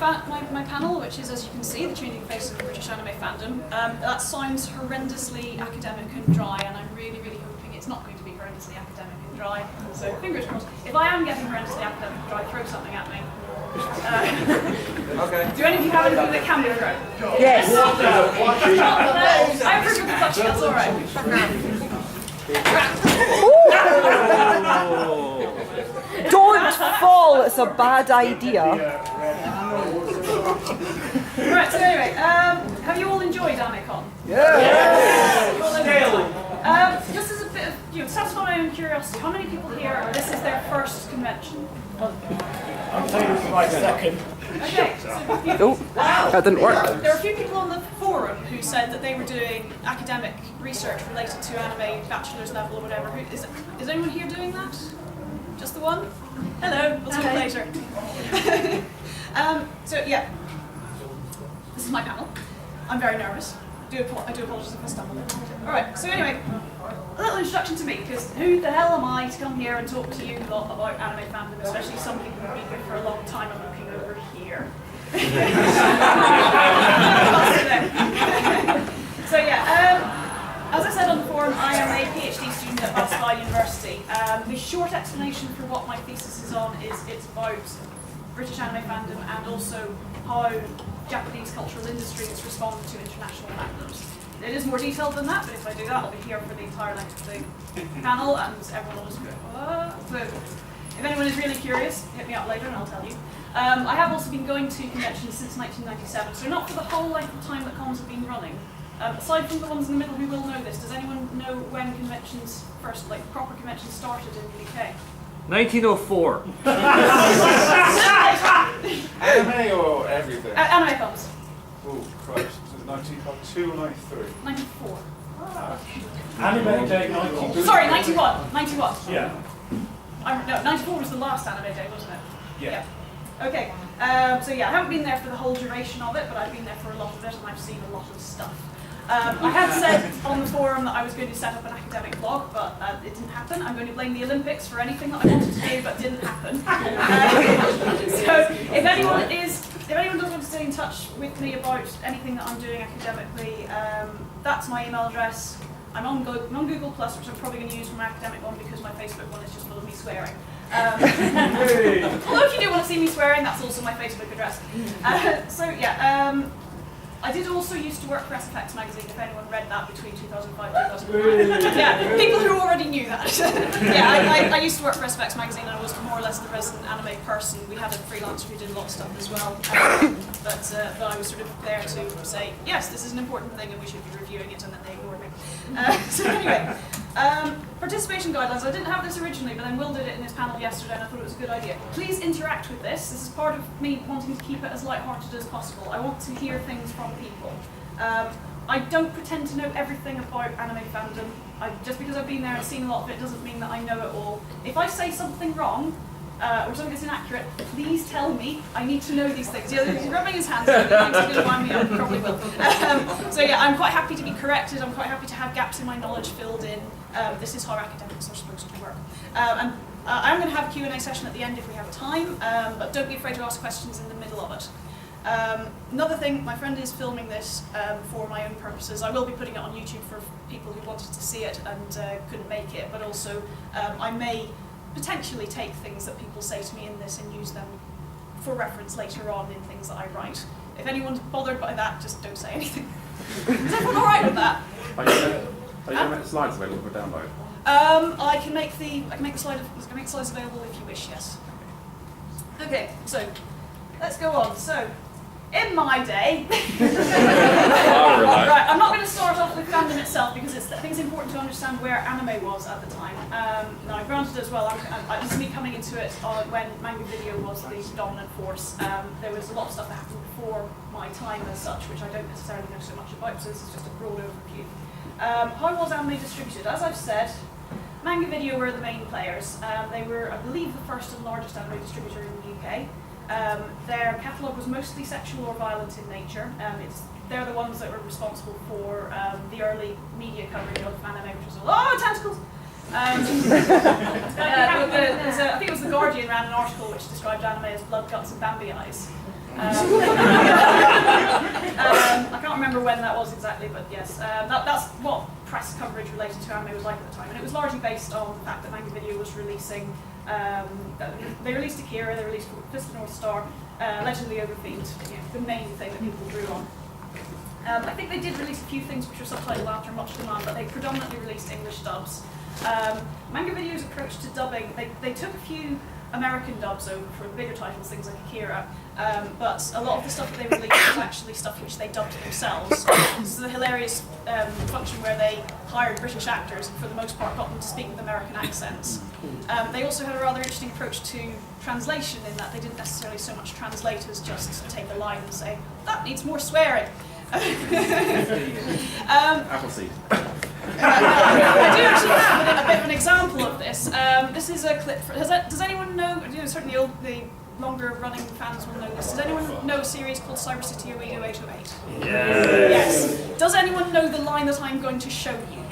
my panel, which is, as you can see, the changing face of British anime fandom. That sounds horrendously academic and dry, and I'm really, really hoping it's not going to be horrendously academic and dry. So fingers crossed. If I am getting horrendously academic and dry, throw something at me. Okay. Do any of you have anything that can be thrown? Yes. I approve of the touching, that's alright. Don't fall, it's a bad idea. Right, so anyway, have you all enjoyed Amecon? Just as a bit of, satisfy my own curiosity, how many people here, this is their first convention? I'm saying this is my second. Okay, so Oh, that didn't work. there were a few people on the forum who said that they were doing academic research related to anime, bachelor's level or whatever. Is anyone here doing that? Just the one? Hello, we'll talk later. So yeah, this is my panel. I'm very nervous. I do apologise if I stumble. Alright, so anyway, a little introduction to me, because who the hell am I to come here and talk to you lot about anime fandom, especially some people who've been here for a long time. I'm looking over here. So yeah, as I said on the forum, I am a PhD student at Cosplay University. The short explanation for what my thesis is on is it's about British anime fandom and also how Japanese cultural industries respond to international fandoms. It is more detailed than that, but if I do that, I'll be here for the entire length of the panel, and everyone will just go, what? So, if anyone is really curious, hit me up later and I'll tell you. I have also been going to conventions since 1997, so not for the whole length of time that cons have been running. Aside from the ones in the middle who will know this, does anyone know when conventions first, like proper conventions started in the UK? 1904. Anime or everything? Anime cons. Oh Christ, is it 1992 or 93? 94. Anime Day 92. Sorry, 91. 91. Yeah. No, 94 was the last anime day, wasn't it? Yeah. Okay. So yeah, I haven't been there for the whole duration of it, but I've been there for a lot of it, and I've seen a lot of stuff. I had said on the forum that I was going to set up an academic blog, but it didn't happen. I'm going to blame the Olympics for anything that I wanted to do, but didn't happen. So if anyone does want to stay in touch with me about anything that I'm doing academically, that's my email address. I'm on Google Plus, which I'm probably going to use for my academic one because my Facebook one is just full of me swearing. Although if you do want to see me swearing, that's also my Facebook address. So yeah, I did also used to work for SFX magazine, if anyone read that between 2005 and 2009. Yeah, people who already knew that. Yeah, I used to work for SFX magazine, and I was more or less the resident anime person. We had a freelancer who did a lot of stuff as well. But I was sort of there to say, yes, this is an important thing and we should be reviewing it, and then they ignored me. So anyway, participation guidelines. I didn't have this originally, but then Will did it in his panel yesterday and I thought it was a good idea. Please interact with this. This is part of me wanting to keep it as light-hearted as possible. I want to hear things from people. I don't pretend to know everything about anime fandom. Just because I've been there and seen a lot of it doesn't mean that I know it all. If I say something wrong, or something that's inaccurate, please tell me. I need to know these things. Yeah, he's rubbing his hands, so he's going to wind me up, probably will. So yeah, I'm quite happy to be corrected. I'm quite happy to have gaps in my knowledge filled in. This is how academics are supposed to work. And I'm going to have a Q&A session at the end if we have time, but don't be afraid to ask questions in the middle of it. Another thing, my friend is filming this for my own purposes. I will be putting it on YouTube for people who wanted to see it and couldn't make it, but also I may potentially take things that people say to me in this and use them for reference later on in things that I write. If anyone's bothered by that, just don't say anything. Is everyone alright with that? Are you going to make the slides available for download? I can make the slides available if you wish, yes. Okay, so let's go on. So, in my day, right, I'm not going to start off with fandom itself because I think it's important to understand where anime was at the time. Now, granted as well, this is me coming into it when manga video was the dominant force. There was a lot of stuff that happened before my time as such, which I don't necessarily know so much about, so this is just a broad overview. How was anime distributed? As I've said, manga video were the main players. They were, I believe, the first and largest anime distributor in the UK. Their catalogue was mostly sexual or violent in nature. They're the ones that were responsible for the early media coverage of anime, which was tentacles! I think it was The Guardian ran an article which described anime as blood, guts and Bambi eyes. I can't remember when that was exactly, but yes, that's what press coverage related to anime was like at the time, and it was largely based on the fact that Manga Video was releasing. They released Akira, they released Fist of the North Star, Legend of the Ogre Fiend, the main thing that people drew on. I think they did release a few things which were subtitled after much demand, but they predominantly released English dubs. Manga Video's approach to dubbing, they took a few American dubs over for the bigger titles, things like Akira, but a lot of the stuff that they released was actually stuff which they dubbed themselves. This is a hilarious function where they hired British actors and for the most part got them to speak with American accents. They also had a rather interesting approach to translation in that they didn't necessarily so much translate as just take a line and say, that needs more swearing. Appleseed. I do actually have a bit of an example of this. This is a clip. Does anyone know? Certainly the longer running fans will know this. Does anyone know a series called Cyber City Oedo 808? Yes. Does anyone know the line that I'm going to show you?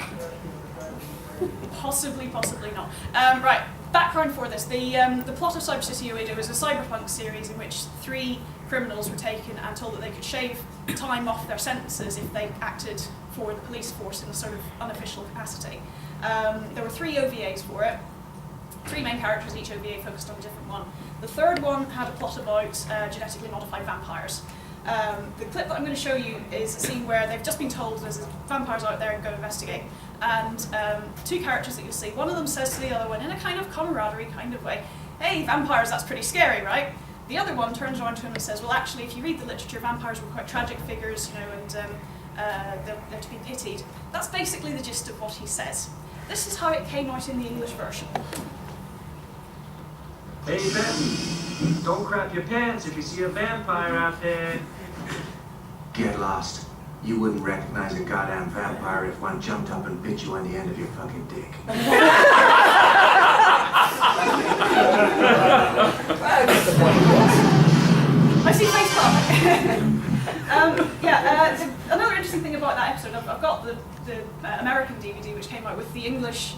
Possibly not. Right. Background for this: the plot of Cyber City Oedo is a cyberpunk series in which 3 criminals were taken and told that they could shave time off their sentences if they acted for the police force in a sort of unofficial capacity. There were 3 OVAs for it, 3 main characters, each OVA focused on a different one. The third one had a plot about genetically modified vampires. The clip that I'm going to show you is a scene where they've just been told there's vampires out there and go investigate. And 2 characters that you'll see, one of them says to the other one in a kind of camaraderie kind of way, hey, vampires, that's pretty scary, right? The other one turns around to him and says, well, actually, if you read the literature, vampires were quite tragic figures, and they're to be pitied. That's basically the gist of what he says. This is how it came out in the English version. Hey, Benton, don't crap your pants if you see a vampire out there. Get lost. You wouldn't recognize a goddamn vampire if one jumped up and bit you on the end of your fucking dick. I see face another interesting thing about that episode, I've got the American DVD which came out with the English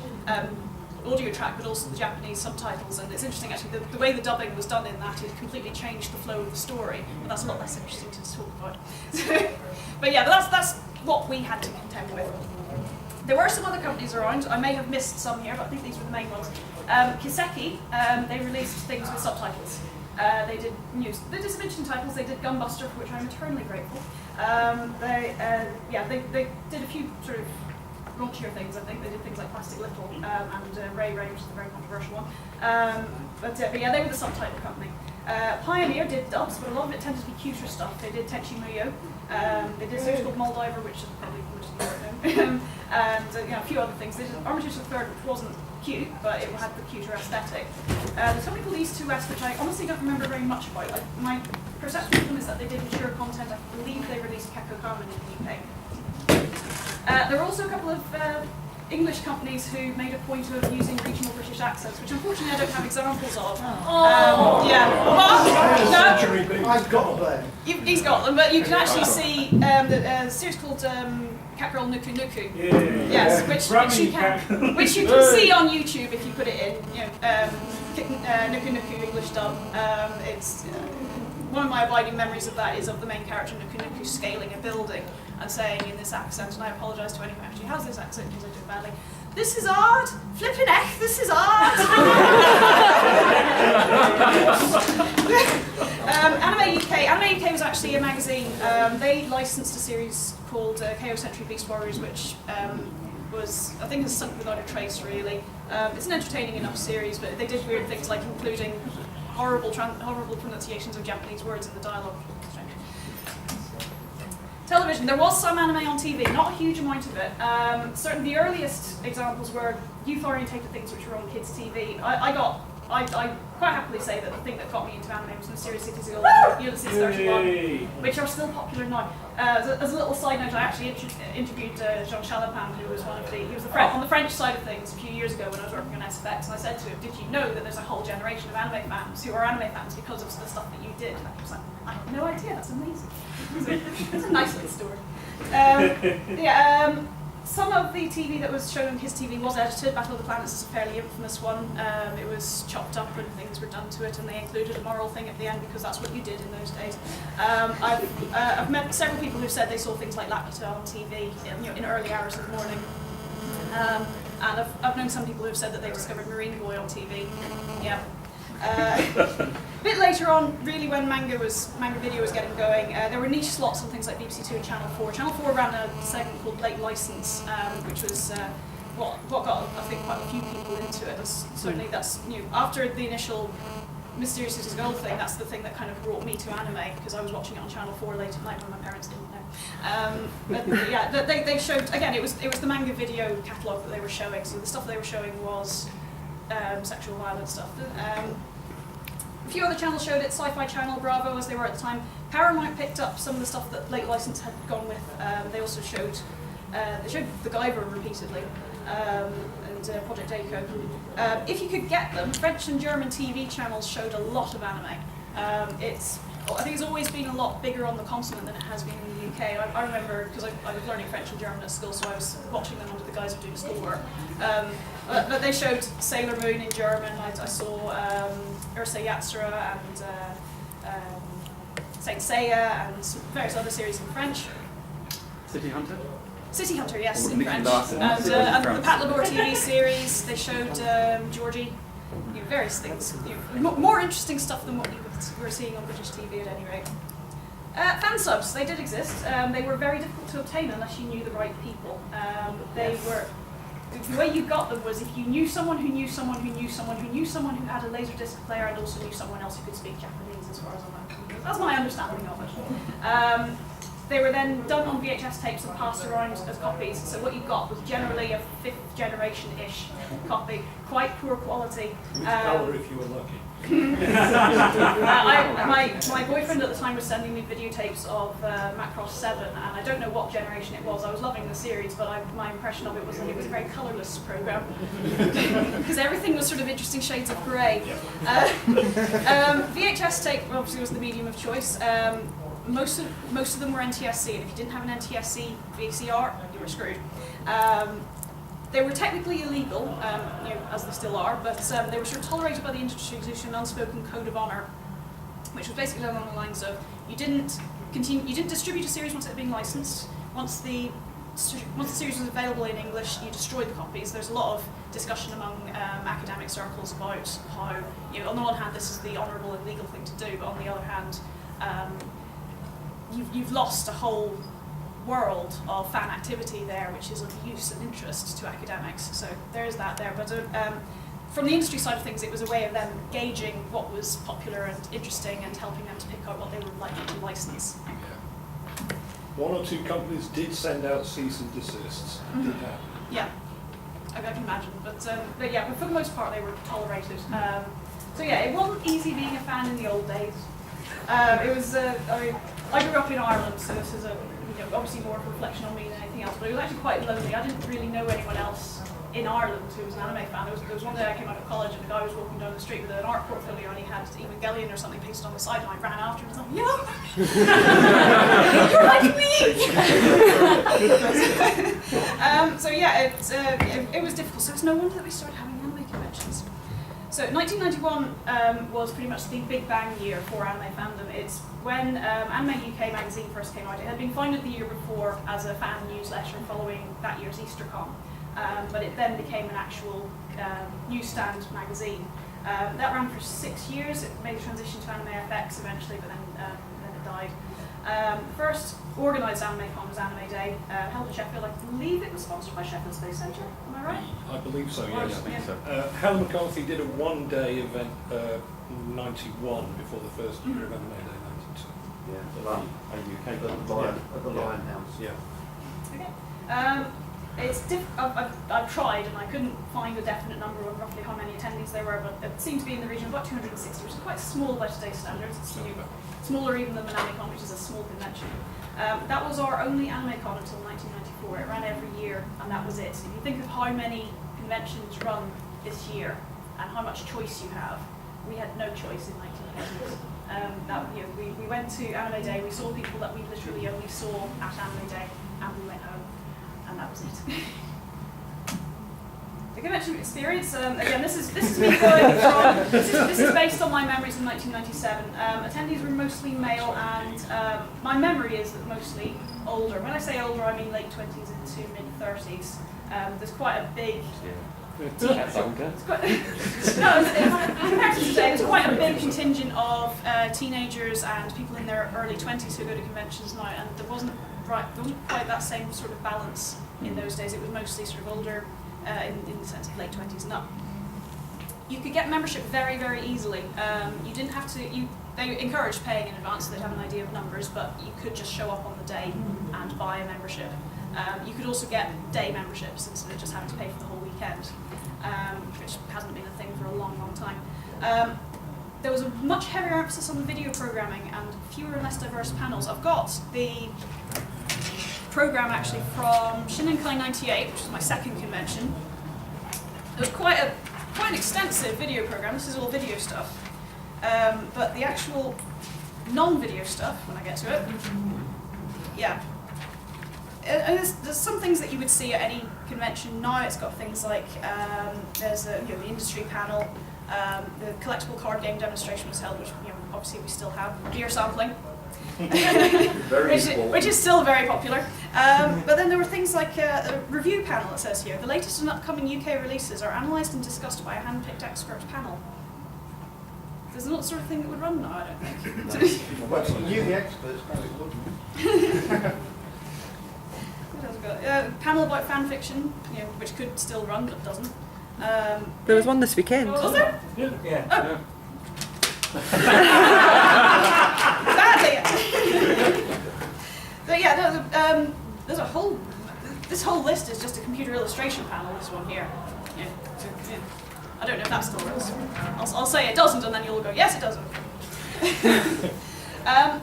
audio track but also the Japanese subtitles, and it's interesting actually the way the dubbing was done in that, it completely changed the flow of the story, but that's a lot less interesting to talk about. But yeah, that's what we had to contend with. There were some other companies around. I may have missed some here, but I think these were the main ones. Kiseki, they released things with subtitles. They did some interesting titles. They did Gunbuster, for which I'm eternally grateful. They did a few sort of raunchier things. I think they did things like Plastic Little and Ray Ray, which is a very controversial one. But yeah, they were the subtitle company. Pioneer did dubs, but a lot of it tended to be cuter stuff. They did Tenchi Muyo. They did a series called Moldiver, which is probably most of you don't know, and a few other things. They did Armitage the Third, which wasn't cute, but it had the cuter aesthetic. There's something called East to West, which I honestly don't remember very much about. My perception of them is that they did mature content. I believe they released Kekko Kamen in the UK. There were also a couple of English companies who made a point of using regional British accents, which unfortunately I don't have examples of. I've got them. He's got them, but you can actually see the series called Kakarol Nuku Nuku. Yes, which you can see on YouTube if you put it in. Nuku Nuku English dub. It's one of my abiding memories of that is of the main character Nuku Nuku scaling a building and saying in this accent, and I apologise to anyone who actually has this accent because I do it badly. This is art! Flippin' heck, this is art! Anime UK. Anime UK was actually a magazine. They licensed a series called KO Century Beast Warriors, which was, I think, has sunk without a trace, really. It's an entertaining enough series, but they did weird things like including horrible pronunciations of Japanese words in the dialogue. Television, there was some anime on TV, not a huge amount of it. Certainly the earliest examples were youth-orientated things which were on kids' TV. I quite happily say that the thing that got me into anime was Mysterious Cities of Ulysses 31, which are still popular now. As a little side note, I actually interviewed Jean Chalopin, who was on the French side of things a few years ago when I was working on SFX, and I said to him, did you know that there's a whole generation of anime fans who are anime fans because of the stuff that you did? And he was like, I had no idea, that's amazing. It's a nice little story. some of the TV that was shown on his TV was edited. Battle of the Planets is a fairly infamous one. It was chopped up and things were done to it, and they included a moral thing at the end because that's what you did in those days. I've met several people who said they saw things like Laputa on TV in early hours of the morning. And I've known some people who've said that they discovered Marine Boy on TV. Yeah. A bit later on, really, when manga video was getting going, there were niche slots on things like BBC Two and Channel 4. Channel 4 ran a segment called Late License, which was what got, I think, quite a few people into it. Certainly, that's after the initial Mysterious Cities Gold thing. That's the thing that kind of brought me to anime, because I was watching it on Channel 4 late at night when my parents didn't know. But yeah, they showed again. It was the manga video catalogue that they were showing. So the stuff they were showing was sexual violence stuff. A few other channels showed it, Sci-Fi Channel, Bravo, as they were at the time. Paramount picked up some of the stuff that Late License had gone with. They also showed The Guyver repeatedly, and Project Aiko. If you could get them, French and German TV channels showed a lot of anime. I think it's always been a lot bigger on the continent than it has been in the UK. I remember, because I was learning French and German at school, so I was watching them under the guise of doing schoolwork. But they showed Sailor Moon in German. I saw Ursa Yatsura and Saint Seiya and various other series in French. City Hunter? City Hunter, yes, Oh, in Nicky French. Larson. And France. the Pat Labor TV series, they showed Georgie, various things. More interesting stuff than what you were seeing on British TV at any rate. Fan subs, they did exist. They were very difficult to obtain unless you knew the right people. The way you got them was if you knew someone who knew someone who knew someone who knew someone who had a Laserdisc player and also knew someone else who could speak Japanese, as far as I'm concerned. That's my understanding of it. They were then done on VHS tapes and passed around as copies. So what you got was generally a 5th generation-ish copy, quite poor quality. With colour if you were lucky. My boyfriend at the time was sending me videotapes of Macross 7, and I don't know what generation it was. I was loving the series, but my impression of it was that it was a very colourless program, because everything was sort of interesting shades of grey. VHS tape obviously was the medium of choice. Most of them were NTSC, and if you didn't have an NTSC VCR, you were screwed. They were technically illegal, as they still are, but they were sort of tolerated by the industry due to an unspoken code of honour, which was basically along the lines of you didn't distribute a series once it had been licensed. Once the series was available in English, you destroyed the copies. There's a lot of discussion among academic circles about how, on the one hand, this is the honourable and legal thing to do, but on the other hand, you've lost a whole world of fan activity there, which is of use and interest to academics. So there is that there. But from the industry side of things, it was a way of them gauging what was popular and interesting and helping them to pick out what they would like to license. One or two companies did send out cease and desists. Mm-hmm. Did happen. Yeah, I can imagine. But yeah, but for the most part, they were tolerated. So yeah, it wasn't easy being a fan in the old days. It was. I grew up in Ireland, so this is obviously more of a reflection on me than anything else. But it was actually quite lonely. I didn't really know anyone else in Ireland who was an anime fan. There was one day I came out of college and a guy was walking down the street with an art portfolio and he had Evangelion or something pasted on the side, and I ran after him and was like, "Yeah, you're like me!" So yeah, it was difficult. So it's no wonder that we started having anime conventions. So 1991 was pretty much the big bang year for anime fandom. It's when Anime UK magazine first came out. It had been founded the year before as a fan newsletter following that year's EasterCon, but it then became an actual newsstand magazine. That ran for 6 years. It made the transition to Anime FX eventually, but then it died. The first organised Amecon was Anime Day, held in Sheffield. I believe it was sponsored by Sheffield Space Centre, am I right? I believe so, Yeah, I yes. think so. Helen McCarthy did a one-day event 91 before the first year of Anime Day 92. Yeah, the Lion, at the Lion House. Yeah. Okay. I've tried and I couldn't find a definite number of roughly how many attendees there were, but it seemed to be in the region of about 260, which is quite small by today's standards. It's smaller even than an Amecon, which is a small convention. That was our only Amecon until 1994. It ran every year, and that was it. If you think of how many conventions run this year and how much choice you have, we had no choice in 1990s. We went to Anime Day, we saw people that we literally only saw at Anime Day, and we went home. And that was it. The convention experience, again, this is me going from, this is based on my memories in 1997. Attendees were mostly male, and my memory is that mostly older. When I say older, I mean late 20s into mid-30s. There's quite a big... That's younger. Compared to today, there's quite a big contingent of teenagers and people in their early 20s who go to conventions now, and there wasn't quite that same sort of balance in those days. It was mostly sort of older, in the sense of late 20s and up. You could get membership very, very easily. You didn't have to. They encouraged paying in advance, so they'd have an idea of numbers, but you could just show up on the day and buy a membership. You could also get day memberships instead of just having to pay for the whole weekend, which hasn't been a thing for a long, long time. There was a much heavier emphasis on the video programming and fewer and less diverse panels. I've got the program actually from Shinenkai 98, which is my second convention. It was quite an extensive video program. This is all video stuff. But the actual non-video stuff, when I get to it, yeah. And there's some things that you would see at any convention now. It's got things like there's the industry panel, the collectible card game demonstration was held, which obviously we still have, beer sampling, which is still very popular. But then there were things like a review panel. It says here, the latest and upcoming UK releases are analysed and discussed by a hand-picked expert panel. There's not the sort of thing that would run now, I don't think. Well, you knew the experts, probably wouldn't. Panel about fan fiction, which could still run but doesn't. There was one this weekend. Was there? Yeah. Oh. Badly. But yeah, no, there's a whole. This whole list is just a computer illustration panel. This one here. I don't know if that still runs. I'll say it doesn't, and then you'll go, yes, it doesn't.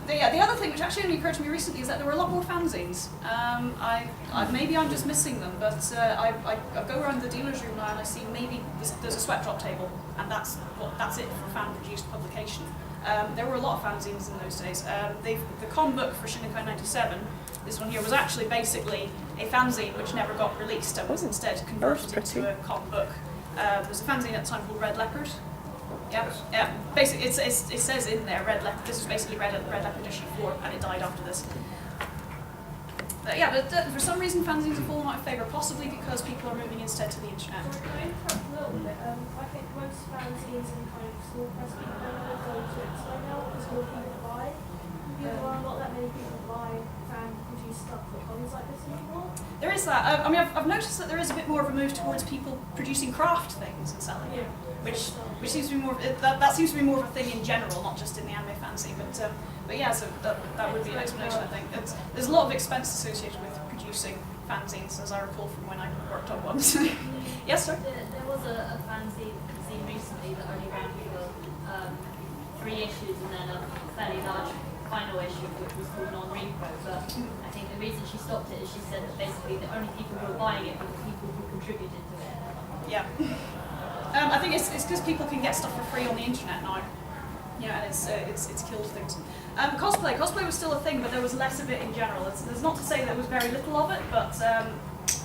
The other thing which actually only occurred to me recently is that there were a lot more fanzines. Maybe I'm just missing them, but I go around the dealer's room now and I see maybe there's a sweat drop table, and that's it for fan-produced publication. There were a lot of fanzines in those days. The con book for Shinenkai 97, this one here, was actually basically a fanzine which never got released and was instead converted into a con book. There was a fanzine at the time called Red Leopard. Yeah. Basically, it says in there, Red Leopard. This was basically Red Leopard issue 4, and it died after this. But for some reason, fanzines have fallen out of favour, possibly because people are moving instead to the internet. Can I interrupt a little bit? I think most fanzines and kind of small press people don't go to Expo now because more people buy. There are not that many people buy fan-produced stuff for cons like this anymore. There is that. I've noticed that there is a bit more of a move towards people producing craft things and selling them, which seems to be more. That seems to be more of a thing in general, not just in the anime fancy. But yeah, so that would be an explanation. I think there's a lot of expense associated with producing fanzines, as I recall from when I worked on one. Yes, sir. There was a fanzine recently that only ran for 3 issues and then a fairly large final issue, which was called Non-Repro. But I think the reason she stopped it is she said that basically the only people who were buying it were the people who contributed to it. Yeah. I think it's because people can get stuff for free on the internet now. And it's killed things. Cosplay was still a thing, but there was less of it in general. There's not to say that there was very little of it, but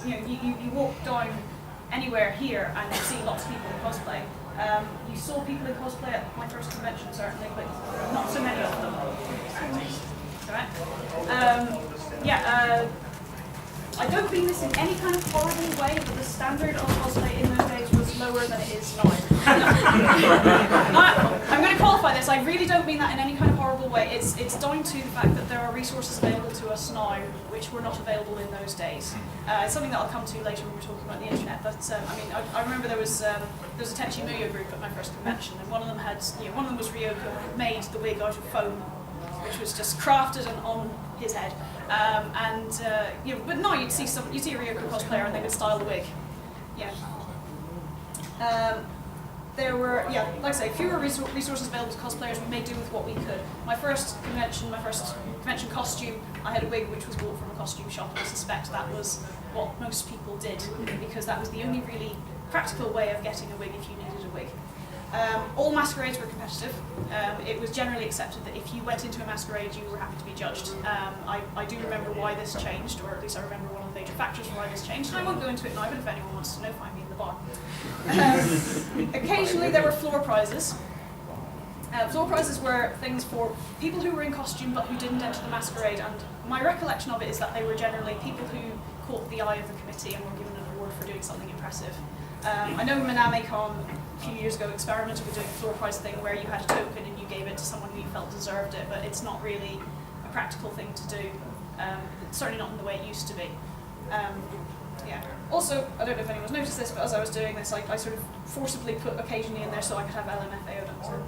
you walk down anywhere here and you see lots of people in cosplay. You saw people in cosplay at my first convention, certainly, but not so many of them. Right? I don't mean this in any kind of horrible way, but the standard of cosplay in those days was lower than it is now. I'm going to qualify this. I really don't mean that in any kind of horrible way. It's down to the fact that there are resources available to us now which were not available in those days. It's something that I'll come to later when we're talking about the internet. But I remember there was a Tenchi Muyo group at my first convention, and one of them was Ryoko, who made the wig out of foam, which was just crafted and on his head. But now you'd see a Ryoko cosplayer and they would style the wig. There were, like I say, fewer resources available to cosplayers. We made do with what we could. My first convention costume, I had a wig which was bought from a costume shop, and I suspect that was what most people did, because that was the only really practical way of getting a wig if you needed a wig. All masquerades were competitive. It was generally accepted that if you went into a masquerade, you were happy to be judged. I do remember why this changed, or at least I remember one of the major factors for why this changed. And I won't go into it now, but if anyone wants to know, find me in the bar. Occasionally there were floor prizes. Floor prizes were things for people who were in costume but who didn't enter the masquerade, and my recollection of it is that they were generally people who caught the eye of the committee and were given an award for doing something impressive. I know in Amecon a few years ago experimented with doing a floor prize thing where you had a token and you gave it to someone who you felt deserved it, but it's not really a practical thing to do. It's certainly not in the way it used to be. Yeah. Also, I don't know if anyone's noticed this, but as I was doing this, I sort of forcibly put occasionally in there so I could have LMFAO done. So.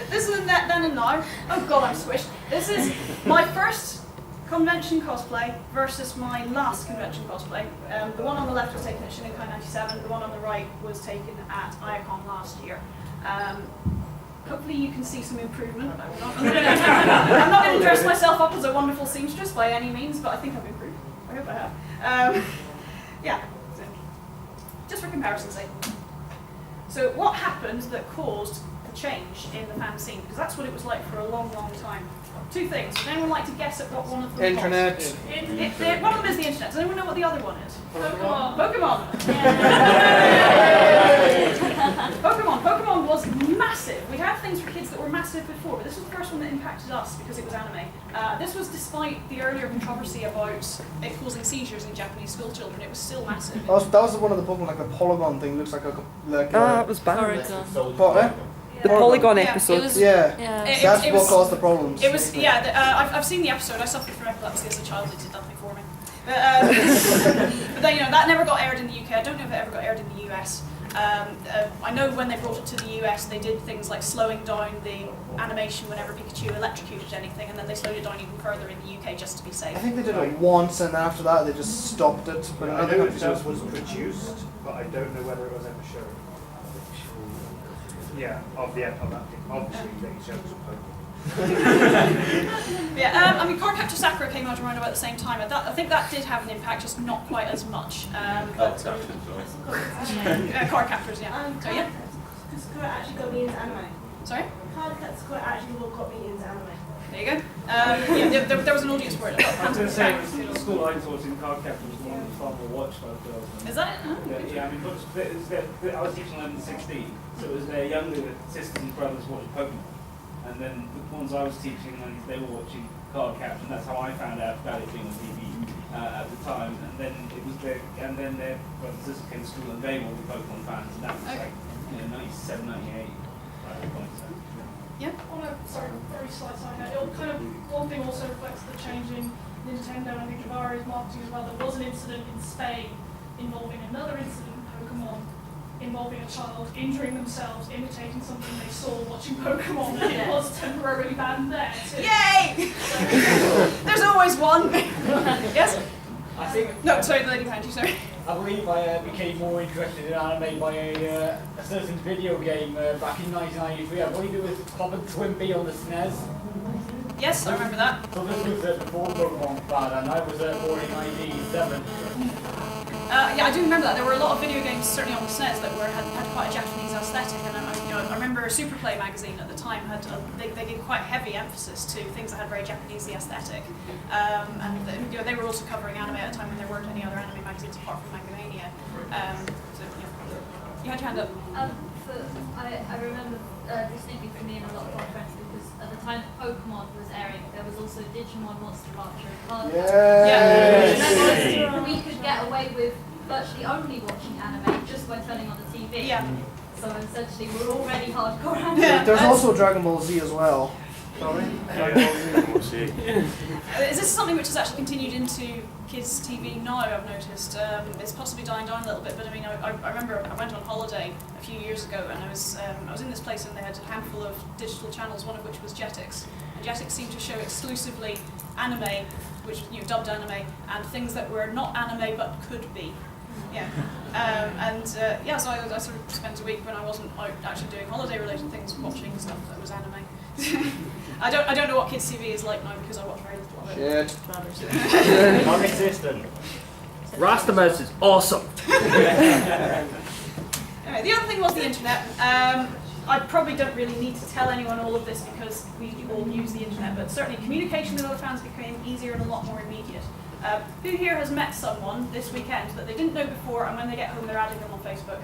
This is then and now. Oh god, I'm squished. This is my first convention cosplay versus my last convention cosplay. The one on the left was taken at Shinkai 97, the one on the right was taken at Amecon last year. Hopefully you can see some improvement. I'm not going to dress myself up as a wonderful seamstress by any means, but I think I've improved. I hope I have. Yeah, so, just for comparison's sake. So what happened that caused the change in the fan scene? Because that's what it was like for a long, long time. Two things. Would anyone like to guess at what one of them Internet. was? One of them is the internet. Does anyone know what the other one is? Pokemon. Pokemon was massive. We had things for kids that were massive before, but this was the first one that impacted us because it was anime. This was despite the earlier controversy about it causing seizures in Japanese school children. It was still massive. That was one of the Pokemon, like the Polygon thing. Looks like it was bad. The Yeah. Polygon Yeah. episode. Yeah. That's It what was- caused the problems. It was, yeah, I've seen the episode. I suffered from epilepsy as a child. It did nothing for me. But then, that never got aired in the UK. I don't know if it ever got aired in the US. I know when they brought it to the US, they did things like slowing down the animation whenever Pikachu electrocuted anything, and then they slowed it down even further in the UK just to be safe. I think they did it once, and after that they just stopped it. But I know it was produced, but I don't know whether it was ever shown. Yeah, of that thing. Obviously, they showed some Pokemon. Yeah, Card Captor Sakura came out around about the same time. I think that did have an impact, just not quite as much. Card Captors, yeah. So, yeah. Sakura actually got me into anime. Sorry? Card Captor Sakura actually got me into anime. There you go. There was an audience for it. I was going to say, the school I taught in Card Captor was the one that was far more watched by the girls. Is that it? Yeah, I mean, I was teaching 11 to 16, so it was their younger sisters and brothers watching Pokemon. And then the ones I was teaching, they were watching Card Captor, and that's how I found out about it being on TV at the time. And then their brothers and sisters came to school, and they were all Pokemon fans, and that was like 97, 98. Yeah. On a very slight side note, one thing also reflects the change in Nintendo and I think Javari's marketing as well. There was an incident in Spain involving another incident in Pokemon involving a child injuring themselves, imitating something they saw watching Pokemon, and it was temporarily banned there too. Yay! There's always one. Yes? I think. No, sorry, the lady behind you, sorry. I believe I became more interested in anime by a certain video game back in 1993. I believe it was Pop and Twimpy on the SNES. Yes, I remember that. So this was before Pokemon fan, and I was born in 1997. Yeah, I do remember that. There were a lot of video games, certainly on the SNES, that had quite a Japanese aesthetic, and I remember Super Play magazine at the time had they gave quite heavy emphasis to things that had very Japanesey aesthetic, and they were also covering anime at a time when there weren't any other anime magazines apart from Magomania. So yeah, you had your hand up. I remember distinctly for me and a lot of our friends because at the time that Pokemon was airing, there was also Digimon, Monster Rancher, and Card Captor. Yeah. We could get away with virtually only watching anime just by turning on the TV. Yeah. So essentially, we're already hardcore anime. Yeah, there's also Dragon Ball Z as well. Sorry? Dragon Ball Z. Is this something which has actually continued into kids' TV now, I've noticed? It's possibly dying down a little bit, but I mean, I remember I went on holiday a few years ago and I was in this place and they had a handful of digital channels, one of which was Jetix. And Jetix seemed to show exclusively anime, which, dubbed anime, and things that were not anime but could be. Yeah. So I sort of spent a week when I wasn't out actually doing holiday-related things, watching stuff that was anime. I don't know what kids' TV is like now because I watch very little of it. Shit. Non-existent. Rastamers is awesome. Anyway, the other thing was the internet. I probably don't really need to tell anyone all of this because we all use the internet, but certainly communication with other fans became easier and a lot more immediate. Who here has met someone this weekend that they didn't know before, and when they get home they're adding them on Facebook?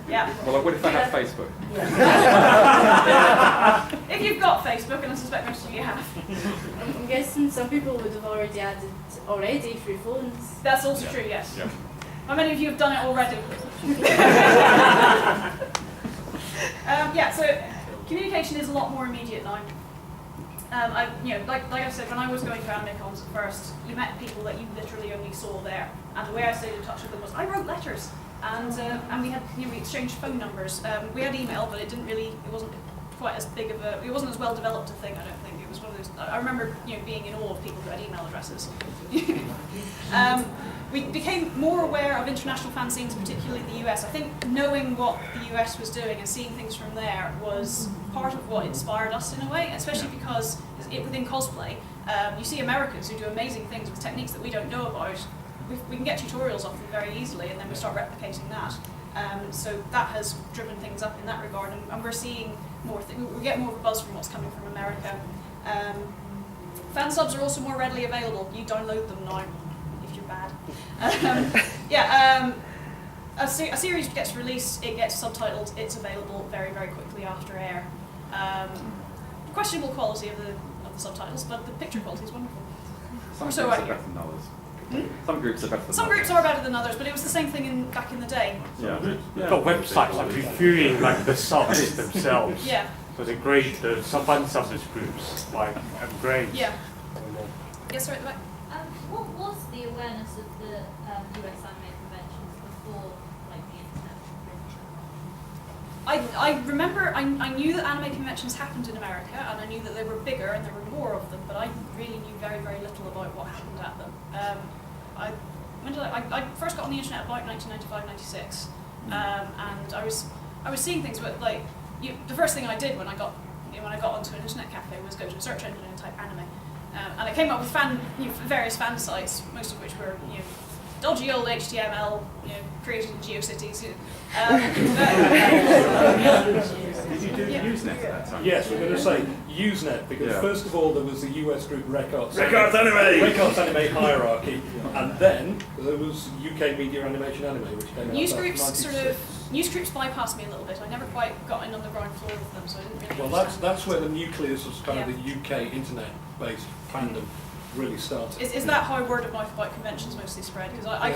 Yeah. Well, what if I have Facebook? If you've got Facebook, and I suspect most of you have. I'm guessing some people would have already added through phones. That's also true, yes. Yeah. How many of you have done it already? Yeah, so communication is a lot more immediate now. Like I said, when I was going to Amecons at first, you met people that you literally only saw there, and the way I stayed in touch with them was I wrote letters, and we had we exchanged phone numbers. We had email, but it wasn't quite as big of it wasn't as well developed a thing. I don't think it was one of those. I remember being in awe of people who had email addresses. We became more aware of international fanzines, particularly the US. I think knowing what the US was doing and seeing things from there was part of what inspired us in a way, especially because within cosplay, you see Americans who do amazing things with techniques that we don't know about. We can get tutorials off them very easily, and then we start replicating that. So that has driven things up in that regard, and we're seeing more. We get more of a buzz from what's coming from America. Fansubs are also more readily available. You download them now. Bad. A series gets released, it gets subtitled, it's available very, very quickly after air. Questionable quality of the subtitles, but the picture quality is wonderful. Some groups are better than others. Some groups are better than Some groups are better than others, but it was the same thing back in the day. Yeah. You've got websites like reviewing the subs themselves. Yeah. So they grade the fansubs groups, grades. Yeah. Yes, right, right. What was the awareness of the US anime conventions before the internet? I remember I knew that anime conventions happened in America, and I knew that they were bigger and there were more of them, but I really knew very, very little about what happened at them. I first got on the internet about 1995, 96, and I was seeing things, but the first thing I did when I got onto an internet cafe was go to a search engine and type anime. And I came up with various fan sites, most of which were dodgy old HTML, created in GeoCities. Did you do Usenet at that time? Yes, we're going to say Usenet because first of all there was the US group Records Anime hierarchy, and then there was UK Media Animation Anime, which came out News groups bypassed me a little bit. I never quite got in on the ground floor with them, so I didn't really. Well, that's where the nucleus of kind of the UK internet-based fandom really started. Is that how word of mouth about conventions mostly spread? Because I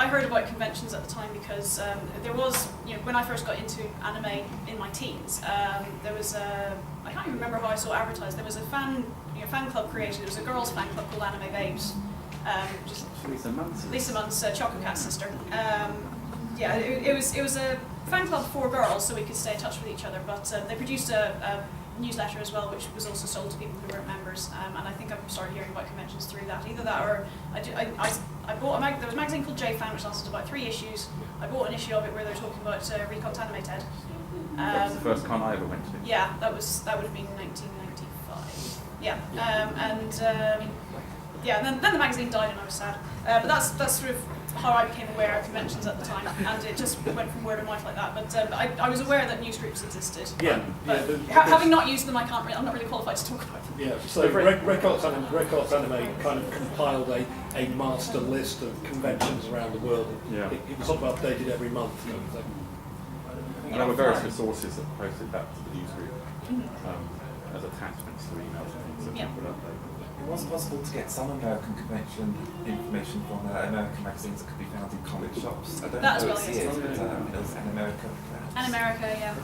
heard about conventions at the time because there was, when I first got into anime in my teens, there was I can't even remember how I saw it advertised. There was a fan club created. There was a girls' fan club called Anime Babes. Just Lisa Munt's Choco Cat's sister. It was a fan club for girls, so we could stay in touch with each other. But they produced a newsletter as well, which was also sold to people who weren't members. And I think I started hearing about conventions through that. Either that, or I bought there was a magazine called J-Fan, which lasted about 3 issues. I bought an issue of it where they were talking about Recon Animated. That was the first con I ever went to. Yeah, that would have been 1995. Yeah, and then the magazine died, and I was sad. But that's sort of how I became aware of conventions at the time, and it just went from word of mouth like that. But I was aware that news groups existed. Having not used them, I'm not really qualified to talk about them. Yeah, so Records Anime kind of compiled a master list of conventions around the world. Yeah. It was sort of updated every month. And there were various resources that posted that to the news group as attachments to emails and things that people upload. It was possible to get some American convention information from American magazines that could be found in comic shops. I don't know if it's here, but it was An America. An America, yeah.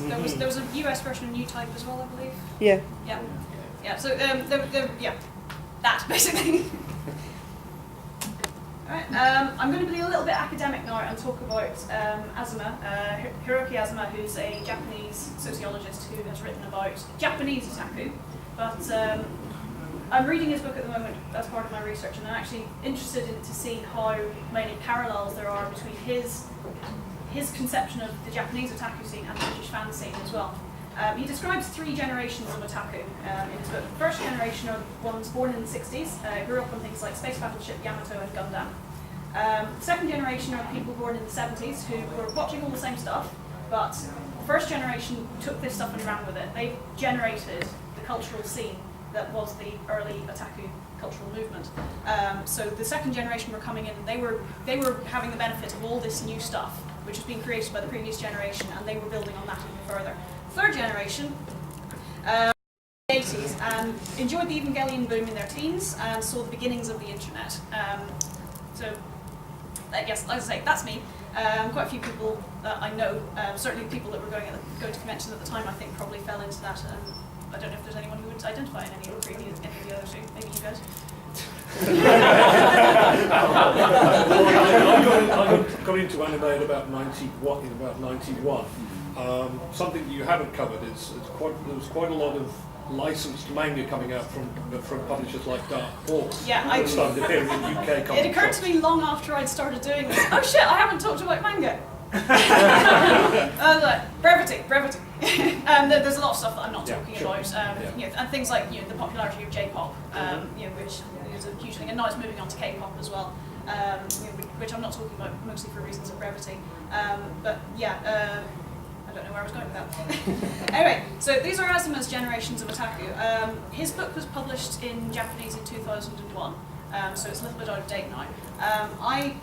There was a US version of New Type as well, I believe. Yeah. Yeah. So that basically. Alright, I'm going to be a little bit academic now and talk about Azuma, Hiroki Azuma, who's a Japanese sociologist who has written about Japanese otaku. But I'm reading his book at the moment as part of my research, and I'm actually interested to see how many parallels there are between his conception of the Japanese otaku scene and the British fan scene as well. He describes 3 generations of otaku in his book. The first generation are ones born in the 60s, grew up on things like Space Battleship, Yamato, and Gundam. Second generation are people born in the 70s who were watching all the same stuff, but first generation took this stuff and ran with it. They generated the cultural scene that was the early otaku cultural movement. So the second generation were coming in, and they were having the benefit of all this new stuff, which was being created by the previous generation, and they were building on that even further. Third generation, 80s, and enjoyed the Evangelion boom in their teens, and saw the beginnings of the internet. So, yes, like I say, that's me. Quite a few people that I know, certainly people that were going to conventions at the time, I think probably fell into that. I don't know if there's anyone who would identify in any of the other two. Maybe you guys. I got into anime in about 91. Something you haven't covered is there was quite a lot of licensed manga coming out from publishers like Dark Horse. Yeah, that started appearing in UK comic It occurred shops. to me long after I'd started doing this. Oh shit! I haven't talked about manga. I was like, brevity. There's a lot of stuff that I'm not talking about. And things like the popularity of J-pop, which is a huge thing, and now it's moving on to K-pop as well, which I'm not talking about mostly for reasons of brevity. But yeah. I don't know where I was going with that. Anyway, so these are Azuma's generations of otaku. His book was published in Japanese in 2001, so it's a little bit out of date now. I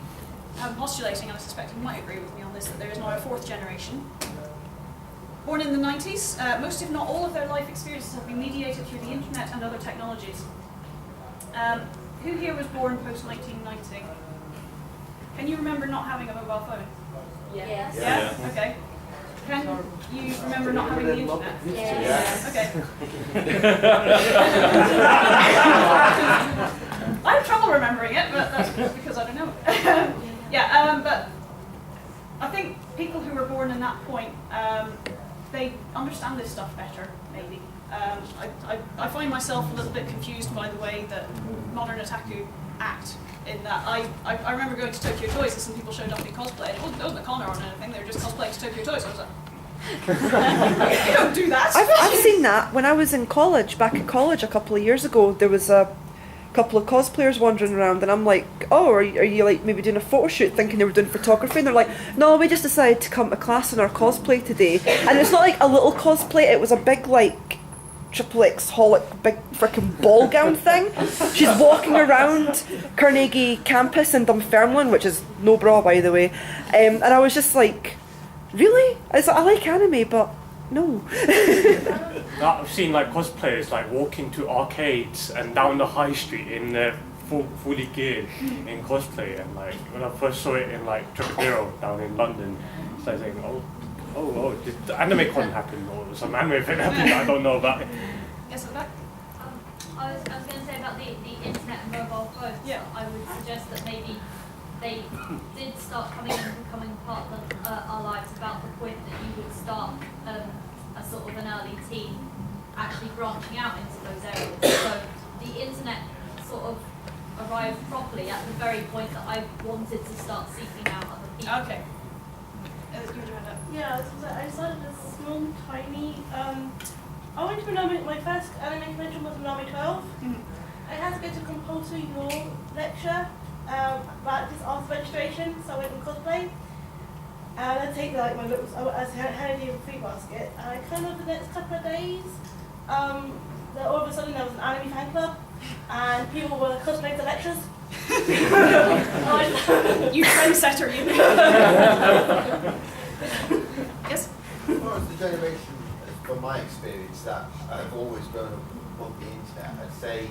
am postulating, and I suspect you might agree with me on this, that there is now a fourth generation. Born in the 90s, most if not all of their life experiences have been mediated through the internet and other technologies. Who here was born post-1990? Can you remember not having a mobile phone? Yes. Yeah? Okay. Can you remember not having the internet? Yes. Okay. I have trouble remembering it, but that's because I don't know it. But I think people who were born in that point, they understand this stuff better, maybe. I find myself a little bit confused by the way that modern otaku act. In that, I remember going to Tokyo Toys and some people showed up in cosplay. It wasn't a con or anything, they were just cosplaying to Tokyo Toys. I was like, you don't do that. I've seen that. When I was in college, back in college a couple of years ago, there was a couple of cosplayers wandering around, and I'm like, oh, are you like maybe doing a photo shoot thinking they were doing photography? And they're like, no, we just decided to come to class in our cosplay today. And it's not like a little cosplay, it was a big like XXX holic big freaking ball gown thing. She's walking around Carnegie campus in Dunfermline, which is no bra by the way, and I was just like, really? I like anime, but no. I've seen like cosplayers like walking to arcades and down the high street in fully geared in cosplay, and like when I first saw it in like Trocadero down in London, so I was like, oh, did the Amecon happen or some anime event happen that I don't know about? Yes, back. I was going to say about the internet and mobile phones. Yeah. I would suggest that maybe they did start coming and becoming part of our lives about the point that you would start a sort of an early teen actually branching out into those areas. So the internet sort of arrived properly at the very point that I wanted to start seeking out other people. Okay. Yeah, I started a small, tiny. I went to my first anime convention was Minami 12. I had to go to a compulsory law lecture about this arts registration, so I went in cosplay. And I take my books, I had a free basket, and I kind of the next couple of days, all of a sudden there was an anime fan club, and people were cosplaying to lectures. You trendsetter, you. Yes? As far as the generation, from my experience, that I've always grown up on the internet, I'd say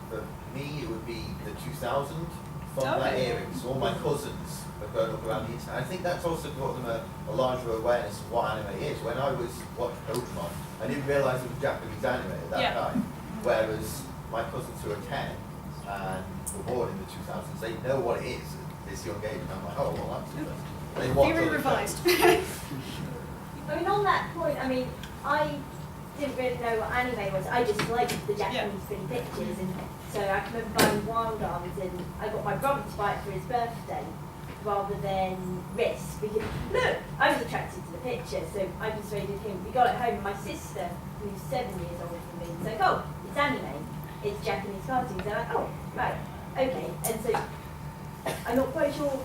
for me it would be the 2000 from that era. So all my cousins have grown up around the internet. I think that's also brought them a larger awareness of what anime is. When I was watching Pokemon, I didn't realise it was Japanese anime at that time. Whereas my cousins who are 10 and were born in the 2000s, they know what it is at this young age. And I'm like, oh, well, that's interesting. They watch Theory other revised. I mean, on that point, I didn't really know what anime was. I just liked the Japanese pretty pictures, and so I can remember buying Wild Arms, and I got my brother to buy it for his birthday rather than Risk. Because look, I was attracted to the picture, so I persuaded him. We got it home, and my sister, who's 7 years older than me, was like, "Oh, it's anime. It's Japanese cartoons." And I'm like, "Oh, right, okay." And so I'm not quite sure,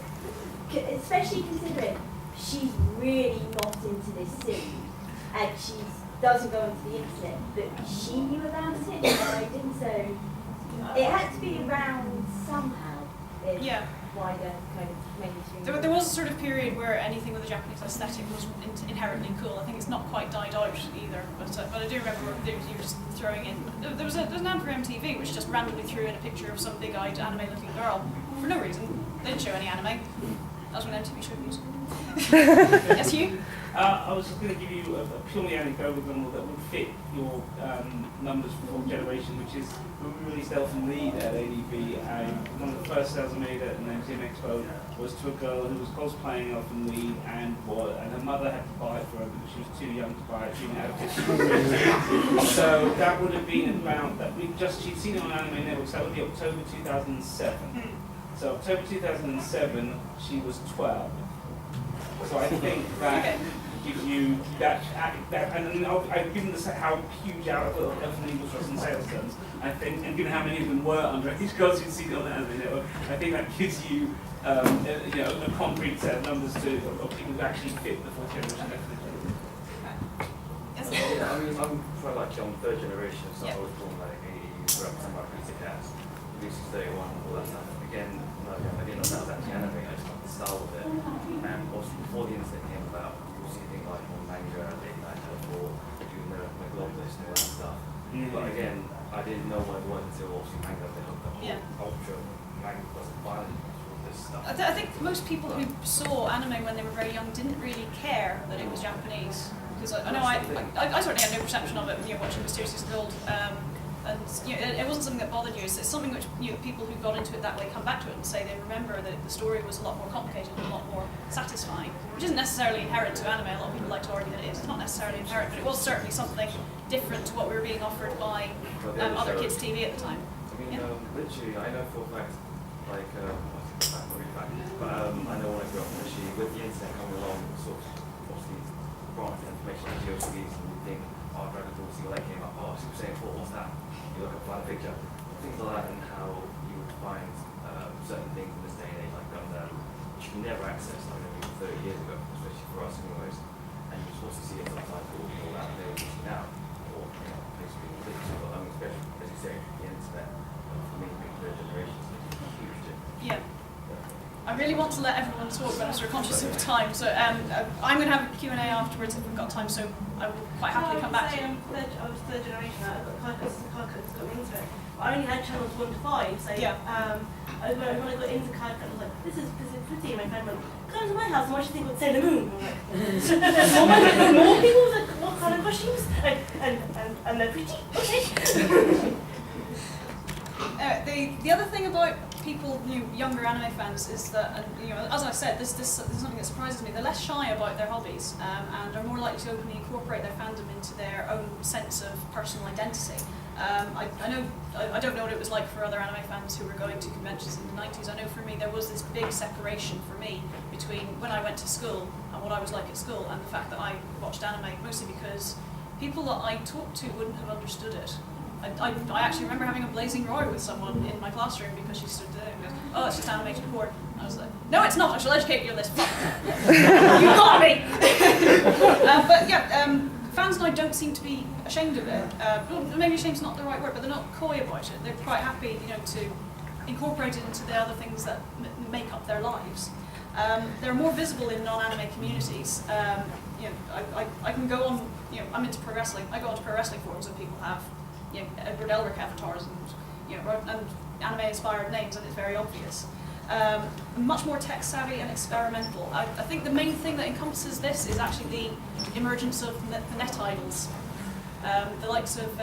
especially considering she's really not into this scene, and she doesn't go onto the internet, but she knew about it, and I didn't, so it had to be around somehow in wider kind of mainstream. There was a sort of period where anything with a Japanese aesthetic was inherently cool. I think it's not quite died out either, but I do remember you were just throwing in. There was an ad for MTV which just randomly threw in a picture of some big-eyed anime-looking girl for no reason. They didn't show any anime. That was when MTV showed music. Yes, you? I was just going to give you a purely anecdotal example that would fit your numbers for generation, which is when we released Elfin Lead at ADV, one of the first sales I made at an MTM Expo was to a girl who was cosplaying Elfin Lead and her mother had to buy it for her because she was too young to buy it. She didn't have it. So that would have been about, she'd seen it on Anime Network, so that would be October 2007. So October 2007, she was 12. So I think that gives you that and then I've given this how huge out of Elfin Lead was for us in sales terms. I think, and given how many of them were underage girls who'd seen it on the Anime Network, I think that gives you, a concrete set of numbers of people who actually fit the fourth generation definition. Yeah, I mean, I'm quite like on third generation, so I was born like 80s, grew up in my pizza cast, Lucy 31, all that stuff. Again, I didn't know that was actually anime, I just got the style of it. And obviously before the internet came about, you were seeing things like on manga, late night, or doing the globe list and all that stuff. But again, I didn't know what it was until obviously manga developed the whole ultra manga plus violent this stuff. I think most people who saw anime when they were very young didn't really care that it was Japanese. Because I know I certainly had no perception of it watching Mysteriously Gold. And it wasn't something that bothered you. It's something which people who got into it that way come back to it and say they remember that the story was a lot more complicated and a lot more satisfying, which isn't necessarily inherent to anime. A lot of people like to argue that it is. It's not necessarily inherent, but it was certainly something different to what we were being offered by other kids' TV at the time. I mean, literally, I know for a fact, like, but I know when I grew up, actually, with the internet coming along, sort of, obviously, brought information on GeoCities, and you think, oh, Dragon Ball Z, when they came up, oh, Super Saiyan 4, what's that? You look up a picture, things like that, and how you would find certain things in this day and age, like Gundam, which you never accessed, like maybe 30 years ago, especially for us anyways, and you're supposed to see it sometimes all that available to you now, or basically but I mean, especially, as you say, the internet, for me, the generations, it's a huge difference. Yeah. I really want to let everyone talk, but I'm sort of conscious of time, so I'm going to have a Q&A afterwards if we've got time, so I will quite happily come back to you. I was third generation, I got into it. I only had channels 1 to 5, so when I got into Kaiju, I was like, this is pretty, and my friend went, come to my house and watch the thing called Sailor Moon. I'm like, more people, like, what kind of costumes? And they're pretty, okay. The other thing about people, younger anime fans, is that, as I said, this is something that surprises me. They're less shy about their hobbies and are more likely to openly incorporate their fandom into their own sense of personal identity. I don't know what it was like for other anime fans who were going to conventions in the 90s. I know for me there was this big separation for me between when I went to school and what I was like at school and the fact that I watched anime, mostly because people that I talked to wouldn't have understood it. I actually remember having a blazing row with someone in my classroom because she stood there and goes, oh, it's just animated porn. And I was like, no, it's not, I shall educate you on this. Fuck. You got me! Fans now don't seem to be ashamed of it. Maybe ashamed's not the right word, but they're not coy about it. They're quite happy, to incorporate it into the other things that make up their lives. They're more visible in non-anime communities. I can go on, I'm into pro wrestling. I go onto pro wrestling forums and people have Edward Elric avatars and anime-inspired names, and it's very obvious. Much more tech-savvy and experimental. I think the main thing that encompasses this is actually the emergence of the net idols. The likes of,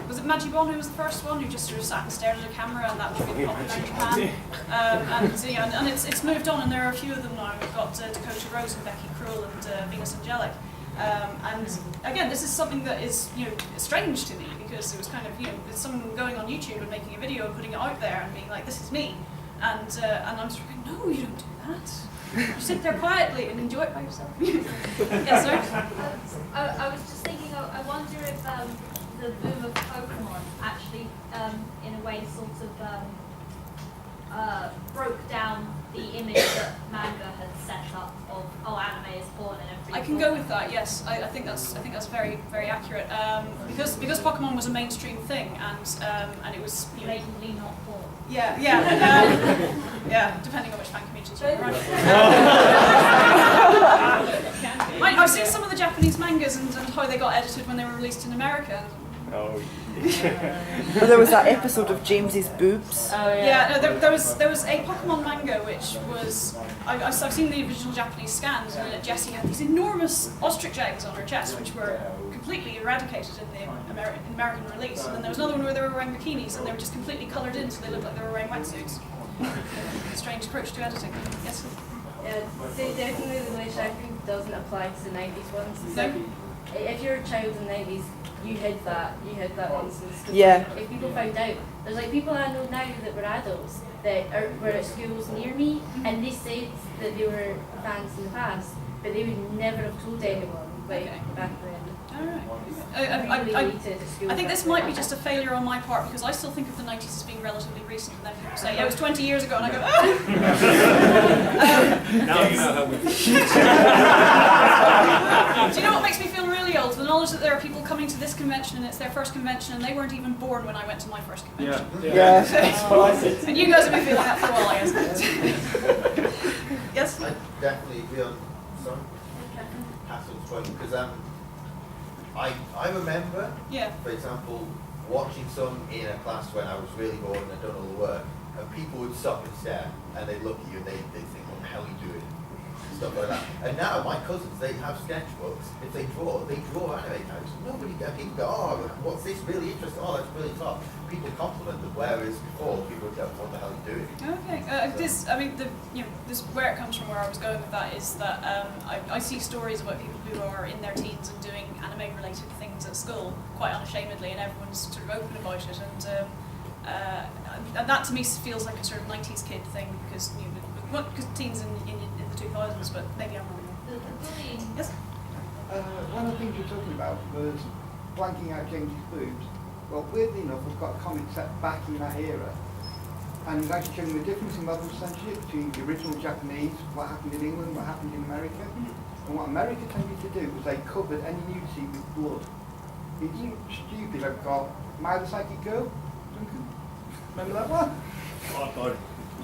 was it Magibon who was the first one, who just sort of sat and stared at a camera, and that would be popular in Japan. And it's moved on, and there are a few of them now. We've got Dakota Rose and Becky Cruel and Venus Angelic. And again, this is something that is strange to me, because it was kind of it's someone going on YouTube and making a video and putting it out there and being like, this is me, and I'm sort of like, no, you don't do that. You sit there quietly and enjoy it by yourself. Yes, sir. I was just thinking, I wonder if the boom of Pokemon actually, in a way, sort of broke down the image that manga had set up of anime is porn and everything. I can go with that. Yes, I think that's very very accurate. Because Pokemon was a mainstream thing and it was blatantly not porn. Yeah, depending on which fan communities you're around. I've seen some of the Japanese mangas and how they got edited when they were released in America. Oh. There was that episode of James's boobs. Oh yeah. Yeah, no, there was a Pokemon manga which was I've seen the original Japanese scans and Jessie had these enormous ostrich eggs on her chest which were completely eradicated in the American release. And then there was another one where they were wearing bikinis and they were just completely coloured in so they looked like they were wearing wetsuits. Strange approach to editing. Yes. Yeah, so definitely the English I think doesn't apply to the 90s ones. So if you're a child in the 90s, you hid that nonsense. Yeah. If people found out, there's like people I know now that were adults that were at schools near me, and they said that they were fans in the past, but they would never have told anyone back then. I think this might be just a failure on my part because I still think of the 90s as being relatively recent and then people say, it was 20 years ago and I go, oh! Now you know how we Do you know what makes me feel really old? The knowledge that there are people coming to this convention and it's their first convention and they weren't even born when I went to my first convention. Yeah. And you guys have been feeling that for a while, I guess. Yes? I definitely agree on some Hassel's point because I remember, for example, watching some in a class when I was really bored and I'd done all the work, and people would stop and stare, and they'd look at you and they'd think, what the hell are you doing? Stuff like that. And now my cousins, they have sketchbooks. If they draw anime characters. Nobody, people go, oh, what's this really interesting? Oh, that's really tough. People compliment them, whereas before people would go, what the hell are you doing? Okay, this where it comes from. Where I was going with that is that I see stories about people who are in their teens and doing anime-related things at school quite unashamedly, and everyone's sort of open about it. And that to me feels like a sort of 90s kid thing because teens in the 2000s, but maybe I'm wrong. Yes. One of the things you're talking about was blanking out James's boobs. Well, weirdly enough, I've got a comic set back in that era, and it's actually showing the difference in level of censorship between the original Japanese, what happened in England, what happened in America. And what America tended to do was they covered any nudity with blood. It isn't stupid. I've got My the Psychic Girl. Remember that one?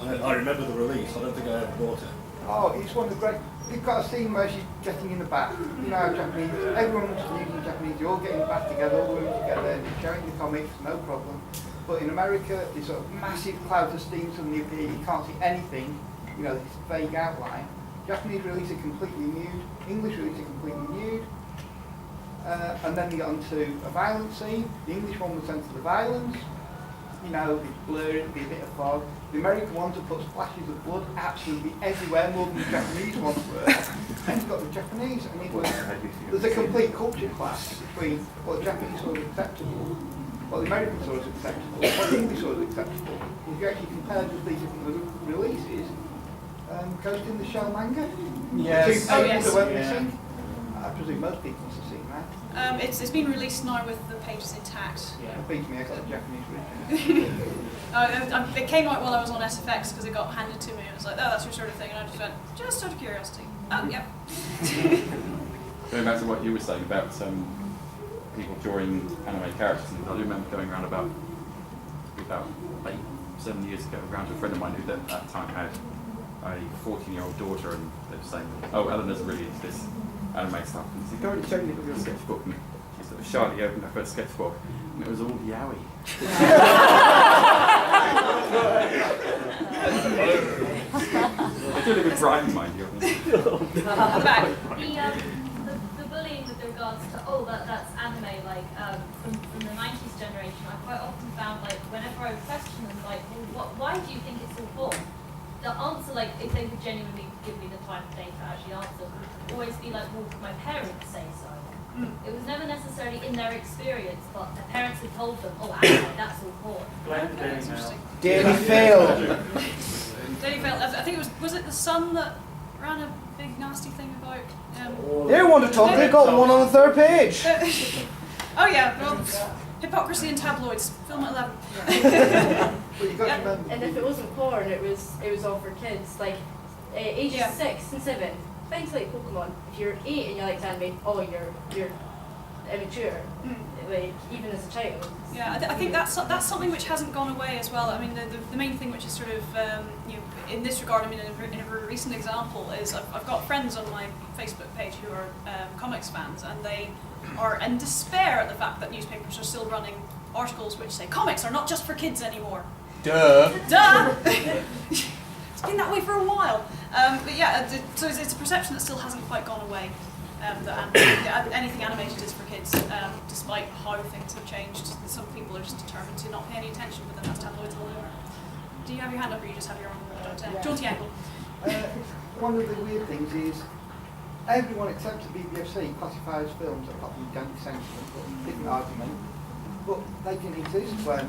I remember the release. I don't think I ever bought it. Oh, it's one of the great. You've got a scene where she's getting in the bath. You know how Japanese, everyone's using Japanese, they all get in the bath together, all women together, and they're showing the comics, no problem. But in America, this sort of massive clouds of steam suddenly appear, you can't see anything, you know, this vague outline. Japanese release it completely nude, English release it completely nude, and then they got onto a violent scene. The English one was sent to the violence, you know, it's blurry, it'd be a bit of fog. The American ones have put splashes of blood absolutely everywhere, more than the Japanese ones were. And you've got the Japanese, and it was, there's a complete culture clash between what the Japanese saw as acceptable, what the American saw as acceptable, what the English saw as acceptable. If you actually compare just these different releases, Ghost in the Shell manga, yes. Oh, yes. That went missing. I presume most people must have seen that. It's been released now with the pages intact. Yeah. It beats me, I got the Japanese version. It came out while I was on SFX because it got handed to me and it was like, oh, that's your sort of thing, and I just went, just out of curiosity. Oh, yep. Going back to what you were saying about people drawing anime characters, and I do remember going around about 7 years ago, around to a friend of mine who at that time had a 14-year-old daughter, and they were saying, oh, Eleanor's really into this anime stuff. And he said, go and show me your sketchbook. And she sort of shyly opened her first sketchbook, and it was all yaoi. They do live with Brian, mind you. The bullying with regards to, that's anime, like, from the 90s generation, I quite often found, like, whenever I would question them, like, well, why do you think it's all porn? The answer, like, if they would genuinely give me the time of day to actually answer, would always be like, well, my parents say so. It was never necessarily in their experience, but their parents had told them, oh, anime, that's all porn. That's interesting. Daily Fail. Daily Fail. I think it was it The Sun that ran a big nasty thing about... They want to talk, they got one on the third page. Oh yeah, well, hypocrisy in tabloids, film at 11. But you got to remember. And if it wasn't porn, it was all for kids. Like ages 6 and 7. Things like Pokemon. If you're 8 and you like anime, oh, you're immature. Like even as a child. Yeah, I think that's something which hasn't gone away as well. I mean, the main thing which is sort of in this regard, I mean, in a very recent example is I've got friends on my Facebook page who are comics fans, and they are in despair at the fact that newspapers are still running articles which say comics are not just for kids anymore. Duh. It's been that way for a while. But yeah, so it's a perception that still hasn't quite gone away. That anything animated is for kids, despite how things have changed. Some people are just determined to not pay any attention, but then that's tabloids all over. Do you have your hand up, or you just have your jaunty ankle? One of the weird things is everyone except the BBFC classifies films as propaganda sentiment, but different argument. But they didn't exist when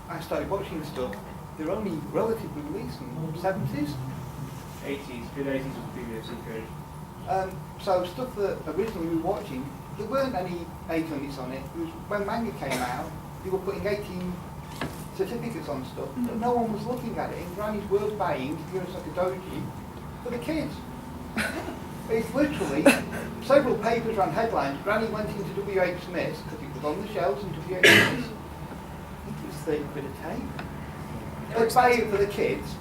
I started watching stuff. They're only relatively recent, 70s. 80s, mid-80s was the BBFC period. So stuff that originally we were watching, there weren't any age limits on it. It was when manga came out, they were putting 18 certificates on stuff, but no one was looking at it. And Granny's were buying, you know, it's like a doji, for the kids. It's literally several papers ran headlines. Granny went into W.H. Smith's because it was on the shelves in W.H. Smith's. It was 30 quid a tape. They'd buy it for the kids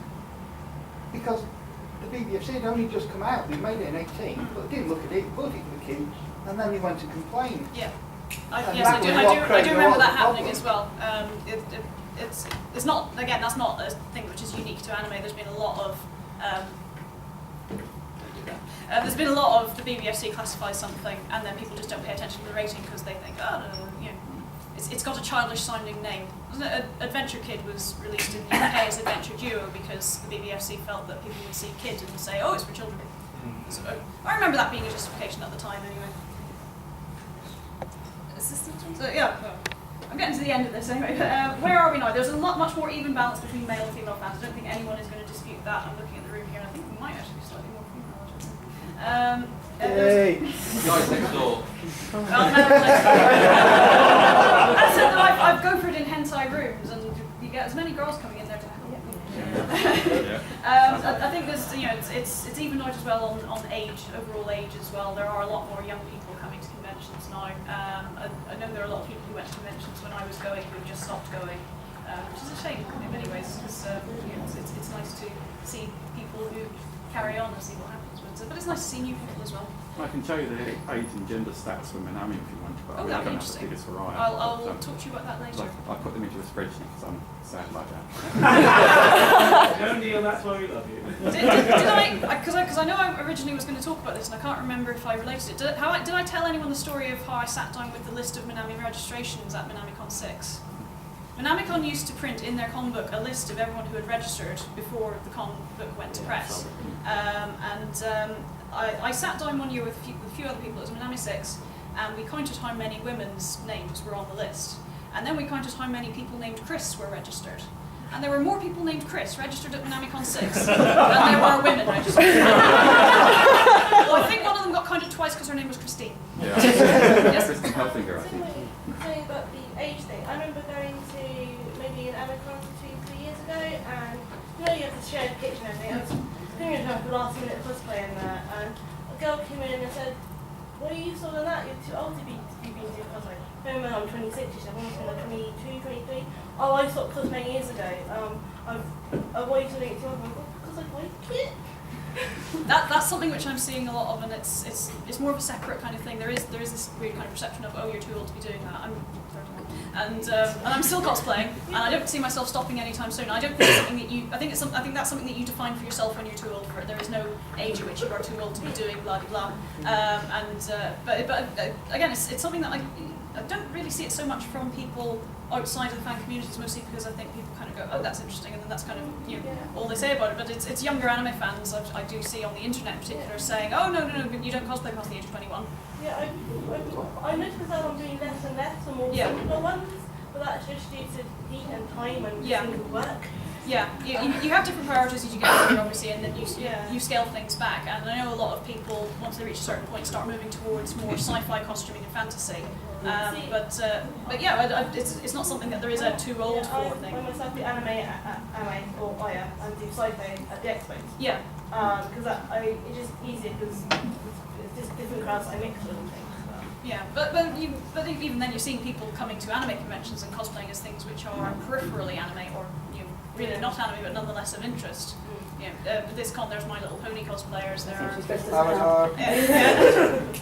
because the BBFC had only just come out. They made it in 18, but they didn't look at it, bought it for the kids, and then they went to complain. Yeah. I do remember that happening as well. It's not, again, that's not a thing which is unique to anime. There's been a lot of the BBFC classifies something, and then people just don't pay attention to the rating because they think, oh, no, you know, it's got a childish sounding name. Wasn't it? Adventure Kid was released in the UK as Adventure Duo because the BBFC felt that people would see kids and say, oh, it's for children. So, I remember that being a justification at the time anyway. So yeah, I'm getting to the end of this anyway. Where are we now? There's a much more even balance between male and female fans. I don't think anyone is going to dispute that. I'm looking at the room here, and I think we might actually be slightly more female. Hey. Guys next door. I said that I've go for it in hentai rooms, and you get as many girls coming in there to I think there's, you know, it's even out as well on age, overall age as well. There are a lot more young people coming to conventions now. I know there are a lot of people who went to conventions when I was going who just stopped going, which is a shame in many ways because you know, it's nice to see people who carry on and see what happens. But it's nice to see new people as well. I can tell you the age and gender stats for Minami if you want, but I don't have the figures for Ryan. I'll talk to you about that later. I put them into a spreadsheet because I'm sad like that. No, Neil, that's why we love you. Did I? Because I know I originally was going to talk about this, and I can't remember if I related it. Did I tell anyone the story of how I sat down with the list of Minami registrations at Minamicon 6? Minamicon used to print in their con book a list of everyone who had registered before the con book went to press. I sat down one year with a few other people. It was Minami 6, and we counted how many women's names were on the list. And then we counted how many people named Chris were registered. And there were more people named Chris registered at Minamicon 6 than there were women registered. Well, I think one of them got counted twice because her name was Christine. Yeah. Yes? Kristen Helfinger, I think. Something about the age thing. I remember going to maybe an Amecon 2-3 years ago, and you know you have to share the kitchen and everything. I was doing a last minute cosplay and that, and a girl came in and said, "What are you still doing that? You're too old to be doing cosplay." I remember I'm 26, she said, "I'm like 22, 23. Oh, I stopped cosplaying years ago. I've waited till 18 months because I like it." That's something which I'm seeing a lot of, and it's more of a separate kind of thing. There is this weird kind of perception of, oh, you're too old to be doing that. I'm 31, and I'm still cosplaying, and I don't see myself stopping anytime soon. I don't think it's something that you. I think that's something that you define for yourself when you're too old for it. There is no age at which you are too old to be doing blah blah blah. But again, it's something that I don't really see it so much from people outside of the fan communities, mostly because I think people kind of go, oh, that's interesting, and then that's kind of all they say about it. But it's younger anime fans I do see on the internet in particular saying, oh no, you don't cosplay past the age of 21. Yeah, I noticed that I'm doing less and less and more simpler ones, but that's just due to heat and time and single work. Yeah, you have different priorities as you get older, obviously, and then you scale things back. And I know a lot of people, once they reach a certain point, start moving towards more sci-fi costuming and fantasy. But yeah, it's not something that there is a too old for thing. I myself do anime or Aya and do sci-fi at the expos. Yeah. Because it's just easier because it's just different crowds I mix with and things. Yeah, but even then you're seeing people coming to anime conventions and cosplaying as things which are peripherally anime or really not anime but nonetheless of interest. At this con there's My Little Pony cosplayers, there are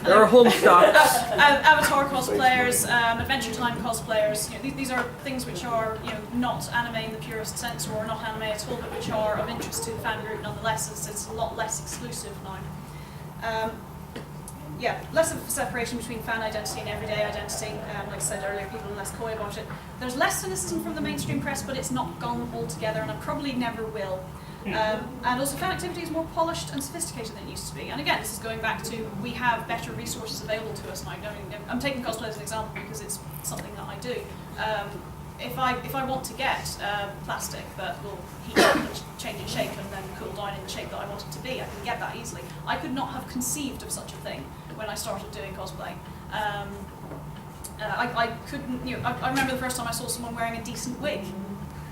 There are Homestuck. Avatar cosplayers, Adventure Time cosplayers. These are things which are not anime in the purest sense or not anime at all, but which are of interest to the fan group nonetheless. It's a lot less exclusive now. Yeah, less of a separation between fan identity and everyday identity. Like I said earlier, people are less coy about it. There's less cynicism from the mainstream press, but it's not gone altogether, and I probably never will. And also fan activity is more polished and sophisticated than it used to be. And again, this is going back to we have better resources available to us now. I'm taking cosplay as an example because it's something that I do. If I want to get plastic that will heat up and change its shape and then cool down in the shape that I want it to be, I can get that easily. I could not have conceived of such a thing when I started doing cosplay. I couldn't, I remember the first time I saw someone wearing a decent wig.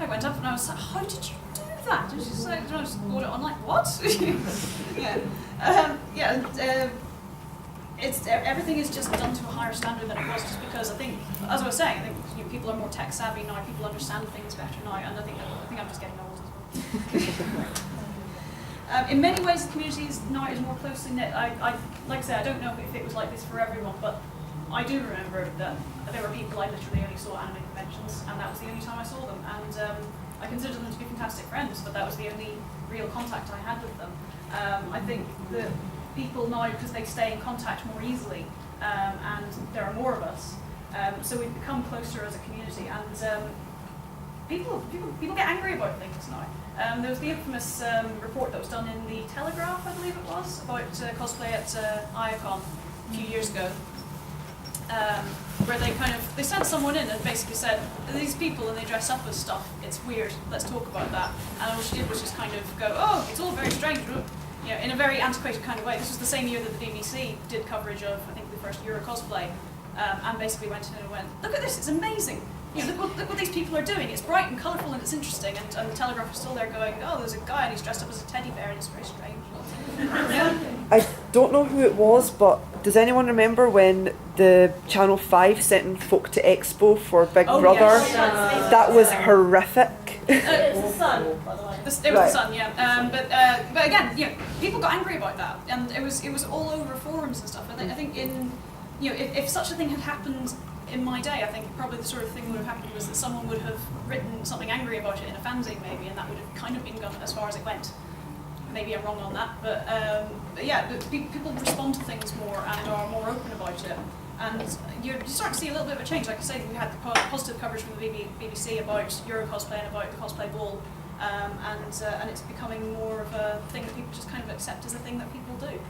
I went up and I was like, how did you do that? And she's like, I just ordered it online. What? Everything is just done to a higher standard than it was, just because I think, as I was saying, I think people are more tech savvy now. People understand things better now, and I think I'm just getting old as well. In many ways, the community now is more closely knit. Like I say, I don't know if it was like this for everyone, but I do remember that there were people I literally only saw at anime conventions, and that was the only time I saw them. And I consider them to be fantastic friends, but that was the only real contact I had with them. I think that people now, because they stay in contact more easily, and there are more of us, so we've become closer as a community. And people get angry about things now. There was the infamous report that was done in the Telegraph, I believe it was, about cosplay at Amecon a few years ago, where they sent someone in and basically said, these people and they dress up as stuff, it's weird, let's talk about that. And all she did was just kind of go, oh, it's all very strange, in a very antiquated kind of way. This was the same year that the BBC did coverage of, I think, the first Euro cosplay, and basically went in and went, look at this, it's amazing. Look what these people are doing. It's bright and colourful and it's interesting. And the Telegraph was still there going, oh, there's a guy and he's dressed up as a teddy bear and it's very strange. I don't know who it was, but does anyone remember when the Channel 5 sent folk to Expo for Big Brother? Yes. That was horrific. It was the Sun, by the way. It was the Sun, yeah. But again, people got angry about that, and it was all over forums and stuff. And I think if such a thing had happened in my day, I think probably the sort of thing would have happened was that someone would have written something angry about it in a fanzine maybe, and that would have kind of been gone as far as it went. Maybe I'm wrong on that, but yeah, people respond to things more and are more open about it. And you start to see a little bit of a change. Like I say, we had the positive coverage from the BBC about Euro cosplay and about the cosplay ball, and it's becoming more of a thing that people just kind of accept as a thing that people do.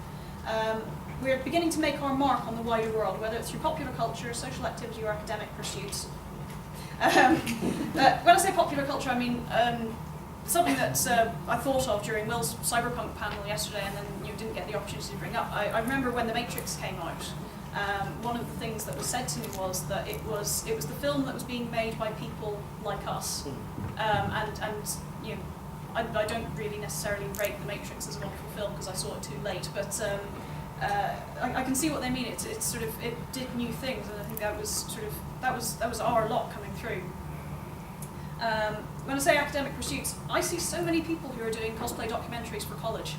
We're beginning to make our mark on the wider world, whether it's through popular culture, social activity, or academic pursuits. When I say popular culture, I mean something that I thought of during Will's Cyberpunk panel yesterday, and then didn't get the opportunity to bring up. I remember when The Matrix came out. One of the things that was said to me was that it was the film that was being made by people like us, and I don't really necessarily rate The Matrix as a wonderful film because I saw it too late, but I can see what they mean. It did new things, and I think that was our lot coming through. When I say academic pursuits, I see so many people who are doing cosplay documentaries for college.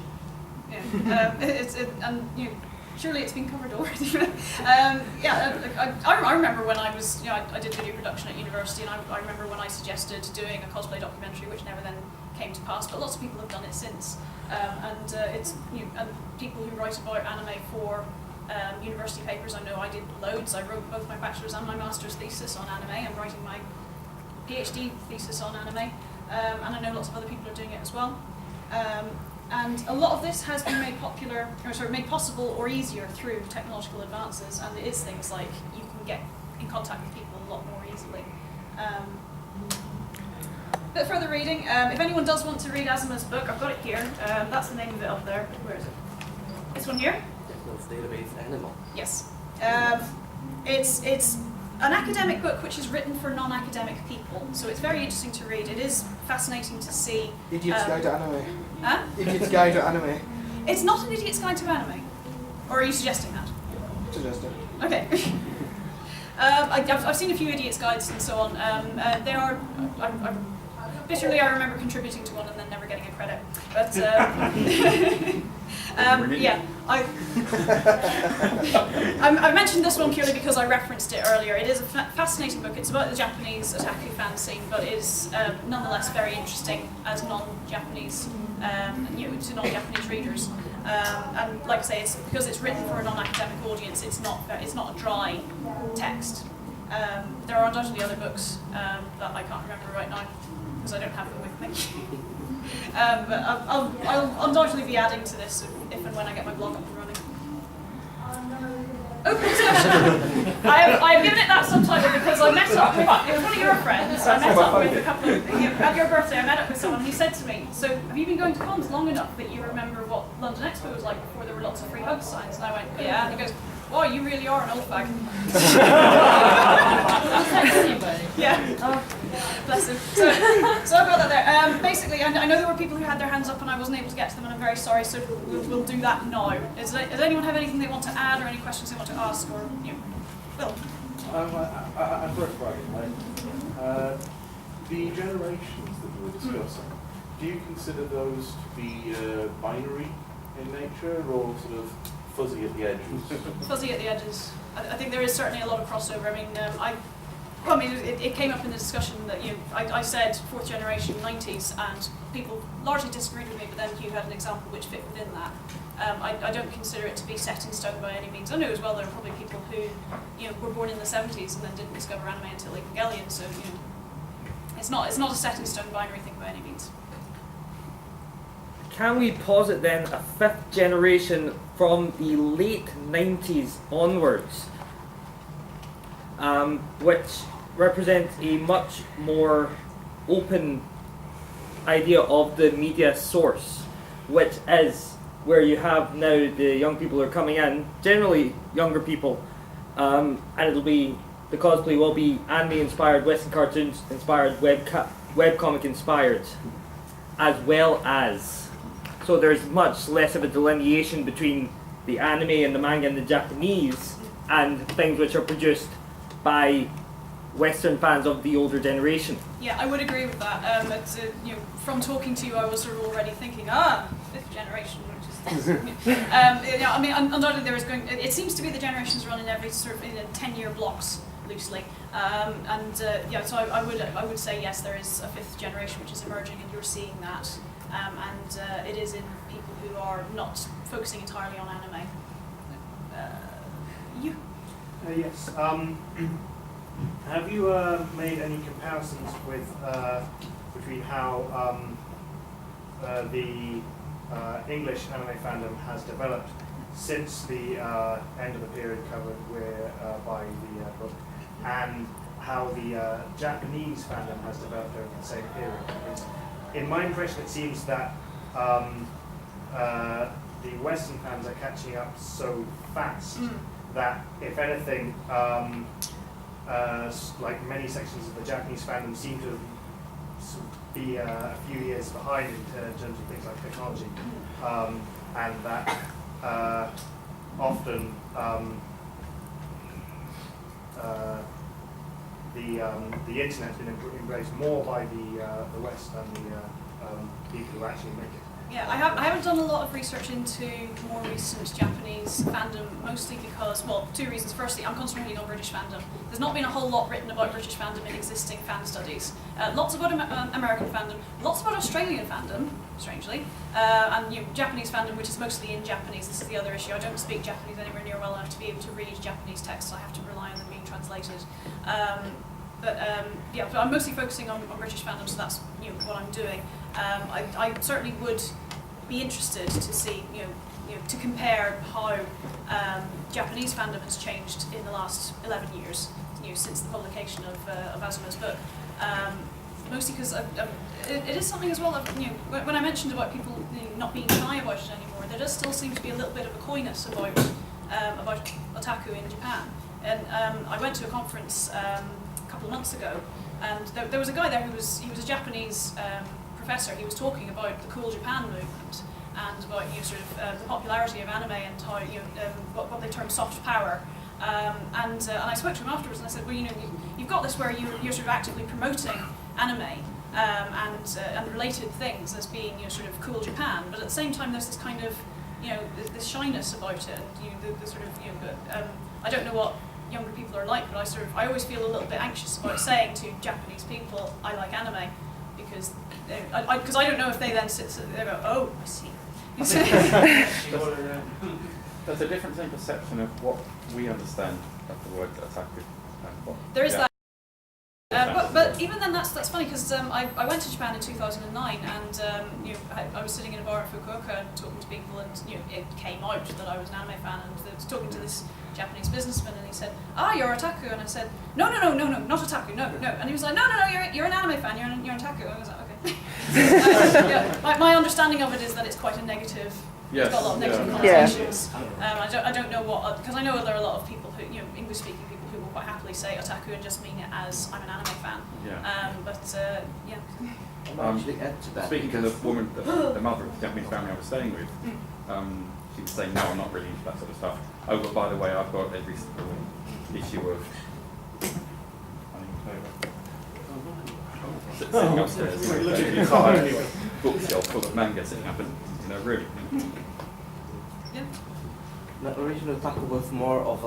Surely it's been covered already. I remember when I was, I did video production at university, and I remember when I suggested doing a cosplay documentary, which never then came to pass. But lots of people have done it since, and people who write about anime for university papers. I know I did loads. I wrote both my bachelor's and my master's thesis on anime. I'm writing my PhD thesis on anime, and I know lots of other people are doing it as well. And a lot of this has been made made possible or easier through technological advances, and it is things like you can get in contact with people a lot more easily. bit further reading. If anyone does want to read Azuma's book, I've got it here. That's the name of it up there. Where is it? This one here? Database Animal. Yes. It's an academic book which is written for non-academic people, so it's very interesting to read. It is fascinating to see. Idiot's Guide to Anime. Huh? Idiot's Guide to Anime. It's not an Idiot's Guide to Anime. Or are you suggesting that? Suggesting. Okay. I've seen a few Idiot's Guides and so on. They are. Bitterly, I remember contributing to one and then never getting a credit. But yeah, I mentioned this one purely because I referenced it earlier. It is a fascinating book. It's about the Japanese otaku fan scene, but is nonetheless very interesting as non-Japanese, to non-Japanese readers. And like I say, it's because it's written for a non-academic audience. It's not a dry text. There are undoubtedly other books that I can't remember right now, because I don't have them with me. But I'll undoubtedly be adding to this if and when I get my blog up and running. Open discussion. I have given it that subtitle because I met up with, it was one of your friends. I met up with a couple of, at your birthday, I met up with someone and he said to me, so have you been going to cons long enough that you remember what London Expo was like before there were lots of free hug signs? And I went, yeah. And he goes, wow, you really are an old fag. Yeah. Oh, bless him. So I've got that there. Basically, I know there were people who had their hands up and I wasn't able to get to them, and I'm very sorry. So we'll do that now. Does anyone have anything they want to add or any questions they want to ask, or Bill? I've worked right. The generations that we were discussing. Do you consider those to be binary in nature, or sort of fuzzy at the edges? Fuzzy at the edges. I think there is certainly a lot of crossover. I mean, it came up in the discussion that I said fourth generation 90s, and people largely disagreed with me, but then Hugh had an example which fit within that. I don't consider it to be set in stone by any means. I know as well there are probably people who were born in the 70s and then didn't discover anime until Evangelion, so it's not a set in stone binary thing by any means. Can we posit then a fifth generation from the late 90s onwards, which represents a much more open idea of the media source, which is where you have now the young people who are coming in, generally younger people, and it'll be, the cosplay will be anime inspired, Western cartoons inspired, webcomic inspired, as well as. So there's much less of a delineation between the anime and the manga and the Japanese and things which are produced by Western fans of the older generation. Yeah, I would agree with that. From talking to you, I was sort of already thinking, fifth generation, which is. I mean, undoubtedly there is going. It seems to be the generations run in every sort of in 10-year blocks loosely, so I would say yes, there is a fifth generation which is emerging, and you're seeing that. And it is in people who are not focusing entirely on anime. You? Yes. Have you made any comparisons with between how the English anime fandom has developed since the end of the period covered by the book, and how the Japanese fandom has developed over the same period? In my impression, it seems that the Western fans are catching up so fast that, if anything, like many sections of the Japanese fandom seem to be a few years behind in terms of things like technology, and that often the internet's been embraced more by the West than the people who actually make it. Yeah, I haven't done a lot of research into more recent Japanese fandom, mostly because, well, two reasons. Firstly, I'm concentrating on British fandom. There's not been a whole lot written about British fandom in existing fan studies. Lots about American fandom, lots about Australian fandom, strangely, and Japanese fandom, which is mostly in Japanese. This is the other issue. I don't speak Japanese anywhere near well enough to be able to read Japanese texts. I have to rely on them being translated. But I'm mostly focusing on British fandom, so that's what I'm doing. I certainly would be interested to see, to compare how Japanese fandom has changed in the last 11 years, since the publication of Azuma's book. mostly because it is something as well. When I mentioned about people not being shy about it anymore, there does still seem to be a little bit of a coyness about otaku in Japan. And I went to a conference a couple of months ago, and there was a guy there he was a Japanese professor. He was talking about the Cool Japan movement and about sort of the popularity of anime and how what they term soft power. And I spoke to him afterwards and I said, well, you've got this where you're sort of actively promoting anime and related things as being sort of cool Japan, but at the same time there's this kind of this shyness about it. The sort of I don't know what younger people are like, but I always feel a little bit anxious about saying to Japanese people I like anime because I don't know if they then sit there and go, oh, I see. There's a difference in perception of what we understand of the word otaku and what. There is that. But even then, that's funny because I went to Japan in 2009, and I was sitting in a bar in Fukuoka and talking to people, and it came out that I was an anime fan, and I was talking to this Japanese businessman, and he said, "You're otaku," and I said, "No, not otaku, no." And he was like, "No, you're an anime fan, you're an otaku." And I was like, okay. My understanding of it is that it's quite a negative. Yes. It's got a lot of negative connotations. I don't know what, because I know there are a lot of people who, English-speaking people who will quite happily say otaku and just mean it as I'm an anime fan. Yeah. Speaking to the woman, the mother of the Japanese family I was staying with, she was saying, no, I'm not really into that sort of stuff. Oh, but by the way, I've got every issue of. Sitting upstairs, bookshelf full of manga sitting up in a room. The original otaku was more of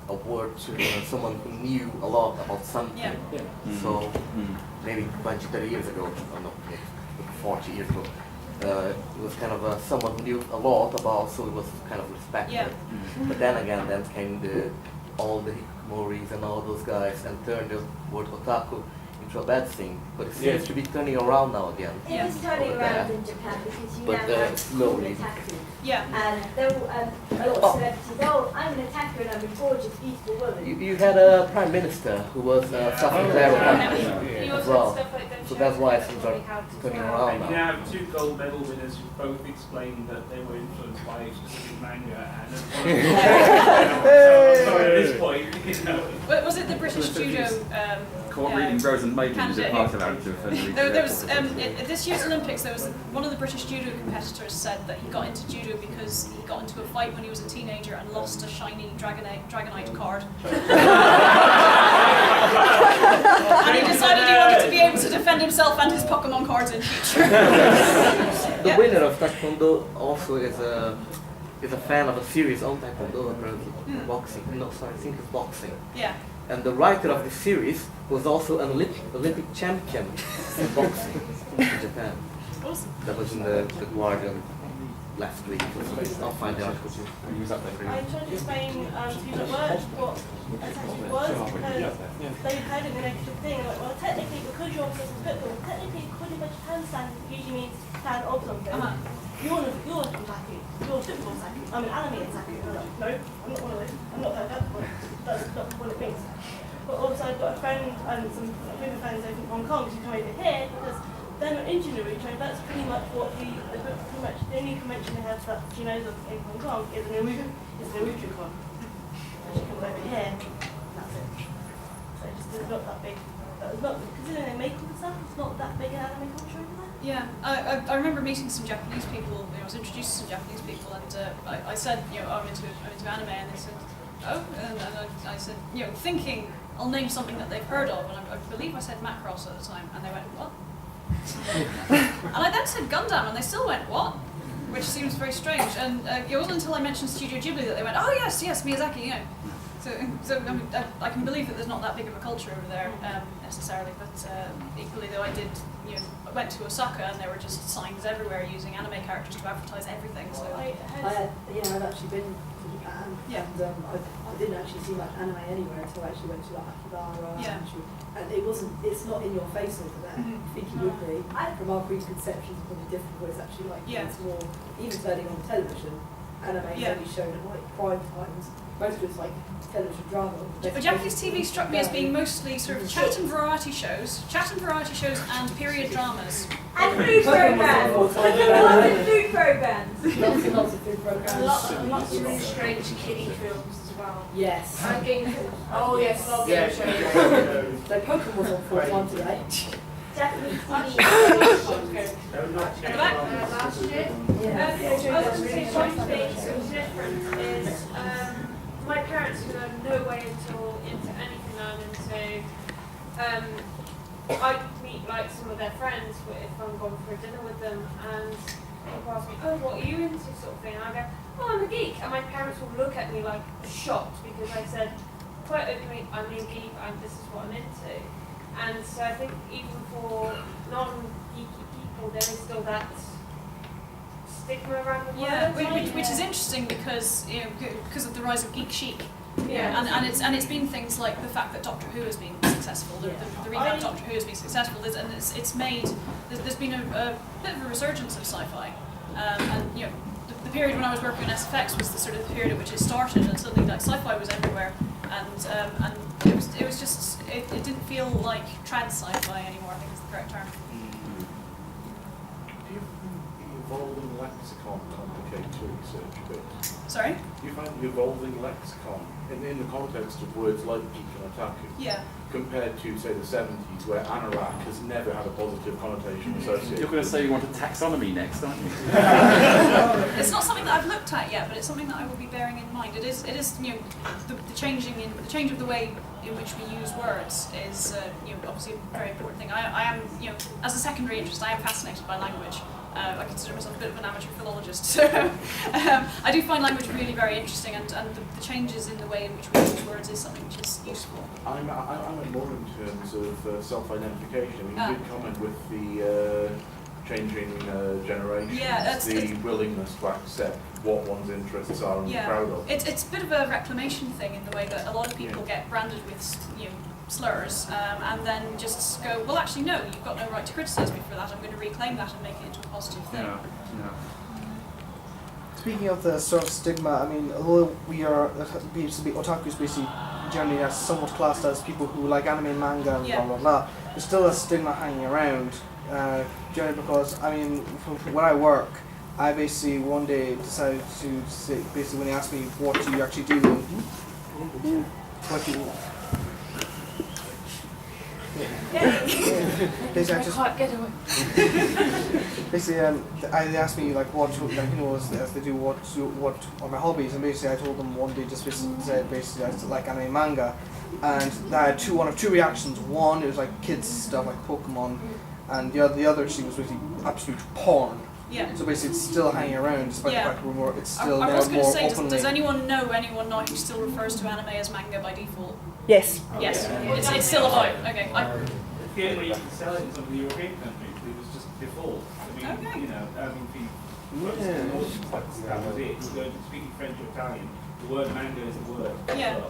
a word to someone who knew a lot about something. Yeah. So maybe 20, 30 years ago, or no, maybe 40 years ago, it was kind of someone who knew a lot about, so it was kind of respected. Yeah. But then again, then came all the hikikomoris and all those guys and turned the word otaku into a bad thing, but it seems to be turning around now again. It is turning around in Japan because you now have an slowly. otaku. Yeah. And there were a lot of celebrities, I'm an otaku and I'm a gorgeous, beautiful woman. You had a prime minister who was suffering there as well. So that's why things are turning around You now. now have 2 gold medal winners who both explained that they were influenced by a specific manga, and so at this point, Was it the British judo? Caught reading Rose and Maiden is part of that. There was at this year's Olympics. There was one of the British judo competitors said that he got into judo because he got into a fight when he was a teenager and lost a shiny Dragonite card. And he decided he wanted to be able to defend himself and his Pokemon cards in future. The winner of Taekwondo also is a fan of a series on Taekwondo, apparently. Boxing. No, sorry, I think it's boxing. Yeah. And the writer of the series was also an Olympic champion in boxing in Japan. Awesome. That was in the Guardian last week. I'll find the article too. I tried to explain to people at work what otaku was because they heard it in a negative thing. Like, well, technically, because you're obsessed with football, technically, according to Japan standards, it usually means fan of something. You're an otaku. You're a football otaku. I'm an anime otaku. I'm like, no, I'm not one of those. I'm not that point. That's not what it means. But also, I've got a friend and some movie fans over in Hong Kong who come over here because they're not into Naruto. That's pretty much what the only convention they have that she knows of in Hong Kong is a Naruto con. And she comes over here, and that's it. So it's not that big. It's not, considering they make all the stuff, it's not that big an anime culture over there. Yeah, I remember meeting some Japanese people. I was introduced to some Japanese people, and I said, I'm into anime, and they said, oh, and I said, thinking I'll name something that they've heard of, and I believe I said Macross at the time, and they went, what? And I then said Gundam, and they still went, what? Which seems very strange. And it wasn't until I mentioned Studio Ghibli that they went, oh yes, Miyazaki, So I mean, I can believe that there's not that big of a culture over there necessarily, but equally though I went to Osaka and there were just signs everywhere using anime characters to advertise everything. So I've actually been to Japan, and I didn't actually see much anime anywhere until I actually went to Akihabara. And it's not in your face over there. I think it would be. From our preconceptions, it's probably different, where it's actually like it's more, even turning on television, anime only shown at like prime times. Most of it's like television drama. Japanese TV struck me as being mostly sort of chat and variety shows and period dramas. And food programs. Lots of food programs. Lots and lots of food programs. Lots of really strange kiddie films as well. Yes. And game shows. Oh yes, love game shows. So Pokemon was on 41 today. Japanese TV. Last year. I was going to say one thing that was different is my parents who had no way at all into anything I'm into. I meet like some of their friends if I'm going for a dinner with them, and people ask me, "Oh, what are you into?" sort of thing. And I go, "Oh, I'm a geek," and my parents will look at me like shocked because I said quite openly, "I'm a geek, and this is what I'm into." And so I think even for non-geeky people, there is still that stigma around the word. Which is interesting because because of the rise of geek chic. Yeah. And it's been things like the fact that Doctor Who has been successful. The revamp Doctor Who has been successful, and it's made. There's been a bit of a resurgence of sci-fi, and the period when I was working on SFX was the sort of period at which it started, and suddenly like sci-fi was everywhere, and it was just it didn't feel like trad sci-fi anymore. I think is the correct term. Do you find the evolving lexicon complicates your research a bit? Sorry? Do you find the evolving lexicon in the context of words like geek and otaku, compared to, say, the 70s, where anorak has never had a positive connotation associated? You're going to say you want a taxonomy next, aren't you? It's not something that I've looked at yet, but it's something that I will be bearing in mind. It is the change of the way in which we use words is obviously a very important thing. I am as a secondary interest, I am fascinated by language. I consider myself a bit of an amateur philologist, so I do find language really very interesting, and the changes in the way in which we use words is something which is useful. I'm more in terms of self-identification. I mean, you did comment with the changing generations, the willingness to accept what one's interests are and be proud of. It's a bit of a reclamation thing in the way that a lot of people get branded with slurs, and then just go, well, actually, no, you've got no right to criticise me for that. I'm going to reclaim that and make it into a positive thing. Speaking of the sort of stigma, I mean, although we are otakus basically generally are somewhat classed as people who like anime and manga and blah blah blah, there's still a stigma hanging around. Generally because, I mean, from where I work, I basically one day decided to say, basically when they asked me what do you actually do, what do you basically, I can't get away. Basically, they asked me like what as they do what are my hobbies, and basically I told them one day just basically said I like anime and manga, and I had one of two reactions. One, it was like kids stuff like Pokemon, and the other she was really absolute porn. Yeah. So basically, it's still hanging around, despite the fact that we're more. It's still I was going to more say, openly. does anyone know anyone now who still refers to anime as manga by default? Yes. Yes. It's still a vibe. Okay. The only way you can sell it in some of the European countries, it was just default. I mean, that was it. If you're speaking French or Italian, the word manga is a word. Yeah.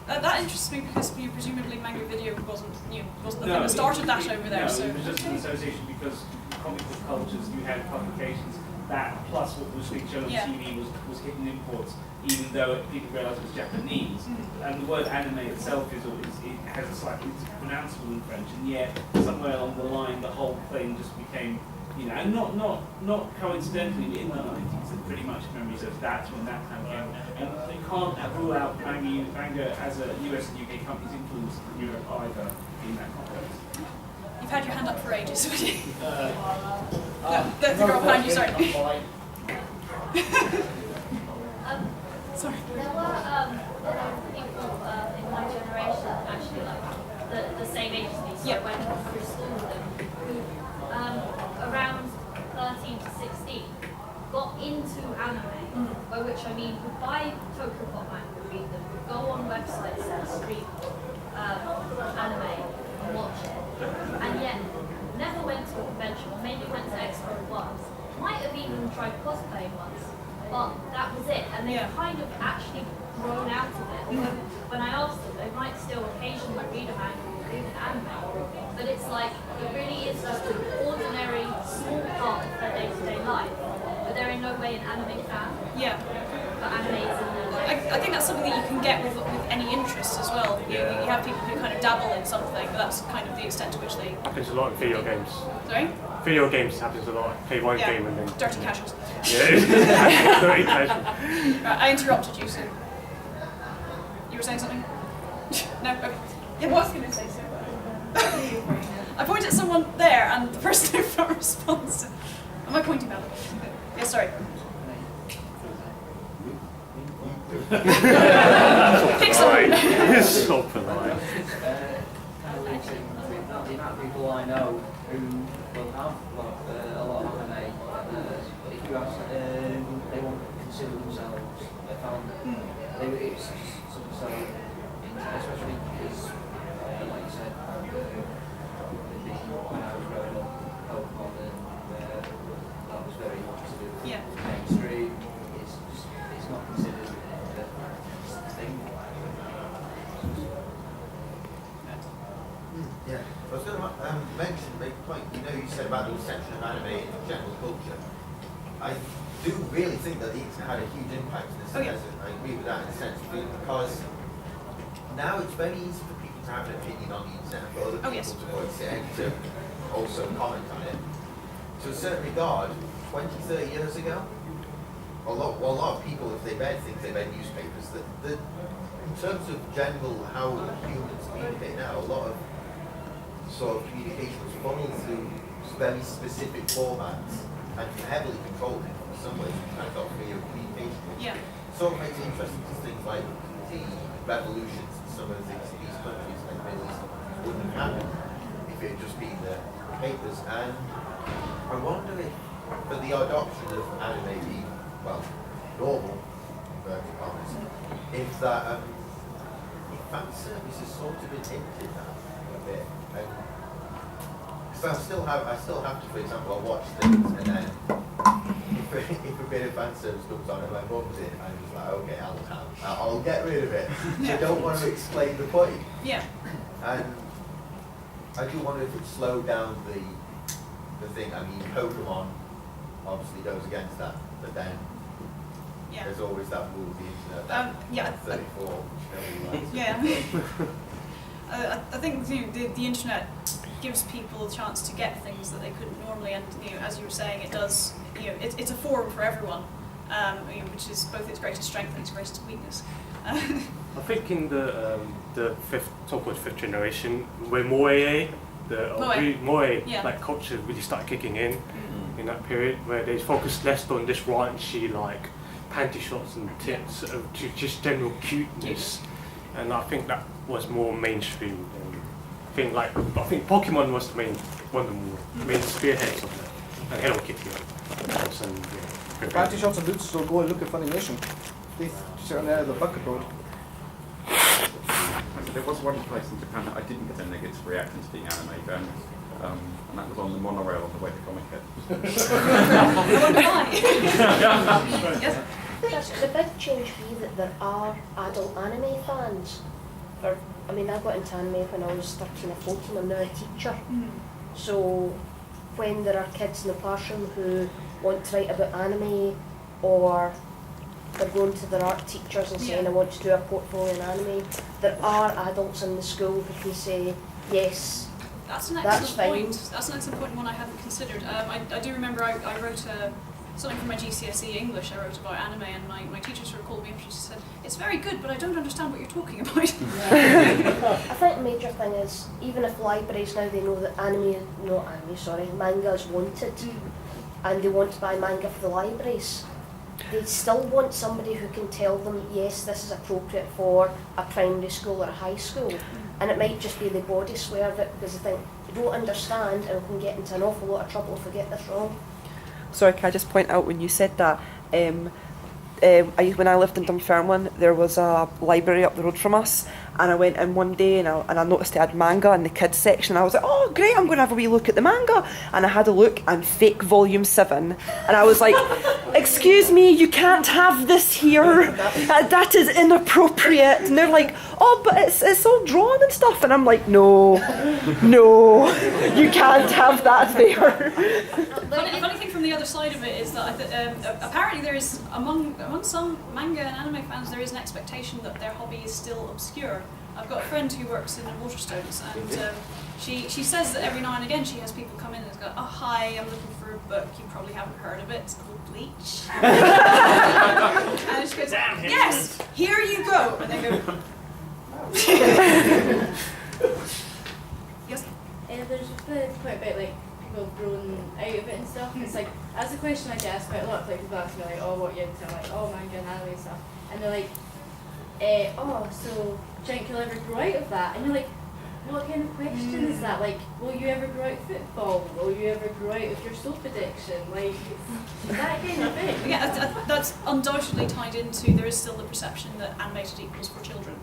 That interests me because presumably manga video wasn't the thing that started that over there. So it was just an association because comic book cultures, you had publications that plus what was being shown on TV was hitting imports, even though people realised it was Japanese. And the word anime itself it has a slightly pronounceable in French, and yet somewhere along the line the whole thing just became, and not coincidentally in the 90s, and pretty much memory serves that's when that kind of came. And you can't rule out manga as a US and UK company's influence in Europe either in that context. You've had your hand up for ages. The girl behind you, sorry. Sorry. There were people in my generation, actually, like the same age as me, so I went through school with them, who around 13 to 16 got into anime, by which I mean would buy Tokyo Pop manga, read them, would go on websites that stream anime and watch it, and yet never went to a convention, or maybe went to Expo once, might have even tried cosplaying once, but that was it, and they kind of actually grown out of it. When I asked them, they might still occasionally read a manga or read an anime, but it's like, it really is just an ordinary, small part of their day-to-day life, but they're in no way an anime fan. Yeah. have people who kind of dabble in something, but that's kind of the extent to which they... Happens a lot in video games. Sorry? Video games happens a lot. Play one game and then... Dirty casuals. Yeah, dirty casuals. Right, I interrupted you, so... You were saying something? No? Okay. Yeah, I was going to say so. I pointed at someone there, and the person who felt response. Am I pointing at them? Yeah, sorry. Pick someone. It's so polite. The amount of people I know who will have a lot of anime, but if you ask they won't consider themselves a fan. It's something so intense, especially because, like you said, when I was growing up, Pokemon and that was very much to do with mainstream. It's not considered a thing. Yeah, I was going to mention, make a point, you said about the reception of anime in general culture. I do really think that the internet had a huge impact in this. I agree with that in a sense, because now it's very easy for people to have an opinion on the internet, for other people to voice it and to also comment on it. To a certain regard, 20, 30 years ago, a lot of people, if they read things, they read newspapers, that in terms of general how humans communicate now, a lot of sort of communication was funneled through very specific formats and heavily controlled in some ways, kind of got free of communication. Yeah. So it makes it interesting to things like the revolutions and some of the things in these countries like the Middle East wouldn't have happened if it had just been the papers. And I wonder if for the adoption of anime being, well, normal, inverted commas, if that if fan service has sort of inhibited that a bit. Because I still have to, for example, I'll watch things and then if a bit of fan service comes on and my mum's in, I'm just like, okay, I'll get rid of it. I don't want to explain the point. Yeah. And I do wonder if it slowed down the thing. I mean, Pokemon obviously goes against that, but then there's always that rule of the internet. 34, which nobody likes. Yeah. I think the internet gives people a chance to get things that they couldn't normally, and as you were saying, it does. It's a forum for everyone, which is both its greatest strength and its greatest weakness. I think in the so-called fifth generation, where Moe like culture really started kicking in that period, where they focused less on this raunchy like panty shots and tits to just general cuteness, and I think that was more mainstream. I think Pokemon was the main one of the main spearheads of that, and Hello Kitty. Panty shots and boots still go and look at Funimation. They sit on there at the bucket road. There was one place in Japan that I didn't get a negative reaction to being anime banned, and that was on the monorail on the way to Comic Does the big change be that there are adult anime fans? I mean, I got into anime when I was 13 or 14, I'm now a teacher. So when there are kids in the classroom who want to write about anime, or they're going to their art teachers and saying, I want to do a portfolio in anime, there are adults in the school who can say, yes, that's an that's excellent fine. point. That's an excellent point, and one I hadn't considered. I do remember I wrote something for my GCSE English. I wrote about anime, and my teacher sort of called me up and she said, it's very good, but I don't understand what you're talking about. I think the major thing is, even if libraries now, they know that manga is wanted, and they want to buy manga for the libraries, they still want somebody who can tell them, yes, this is appropriate for a primary school or a high school. And it might just be the body swear of it, because they think, you don't understand, and we can get into an awful lot of trouble if we get this wrong. Sorry, can I just point out when you said that, when I lived in Dunfermline, there was a library up the road from us, and I went in one day and I noticed they had manga in the kids section. I was like, oh great, I'm going to have a wee look at the manga. And I had a look, and fake volume 7. And I was like, excuse me, you can't have this here. That is inappropriate. And they're like, oh, but it's all drawn and stuff. And I'm like, no, you can't have that there. The funny thing from the other side of it is that apparently there is, among some manga and anime fans, there is an expectation that their hobby is still obscure. I've got a friend who works in the Waterstones, and she says that every now and again she has people come in and go, oh hi, I'm looking for a book, you probably haven't heard of it, it's called Bleach. And she goes, yes, here you go. And they go, yes? There's a point about like people growing out of it and stuff. It's like, that's a question I get asked quite a lot. Like people ask me like, oh, what you into? I'm like, oh, manga and anime and stuff. And they're like, oh, so do you think you'll ever grow out of that? And you're like, what kind of question is that? Like, will you ever grow out of football? Will you ever grow out of your soap addiction? Like, that kind of thing. Yeah, that's undoubtedly tied into, there is still the perception that animated equals for children.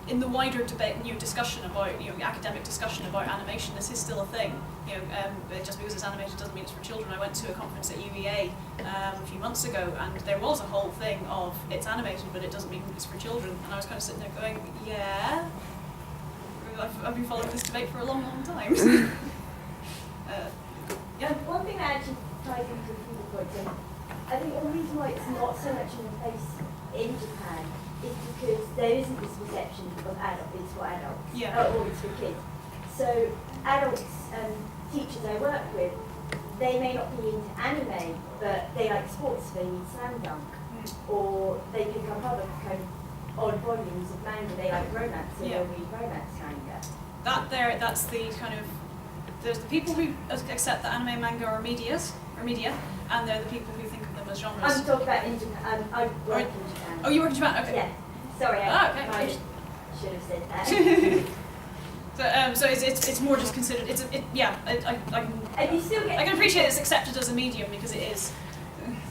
In the wider debate, discussion about, academic discussion about animation, this is still a thing. Just because it's animated doesn't mean it's for children. I went to a conference at UEA a few months ago, and there was a whole thing of it's animated, but it doesn't mean it's for children. And I was kind of sitting there going, yeah, I've been following this debate for a long, long time. Yeah. One thing that actually ties into the few points, and I think the reason why it's not so much in the place in Japan is because there isn't this perception of it's for adults, or it's for kids. So adults and teachers I work with, they may not be into anime, but they like sports, they read Slam Dunk, or they pick up other kind of odd volumes of manga, they like romance, so they'll read romance manga. That's the kind of, there's the people who accept that anime and manga are media, and they're the people who think of them as genres. I'm talking about in Japan. I work in Japan. Oh, you work in Japan? Okay. Yeah. Sorry, I should have said that. So it's more just considered. I can appreciate it's accepted as a medium because it is.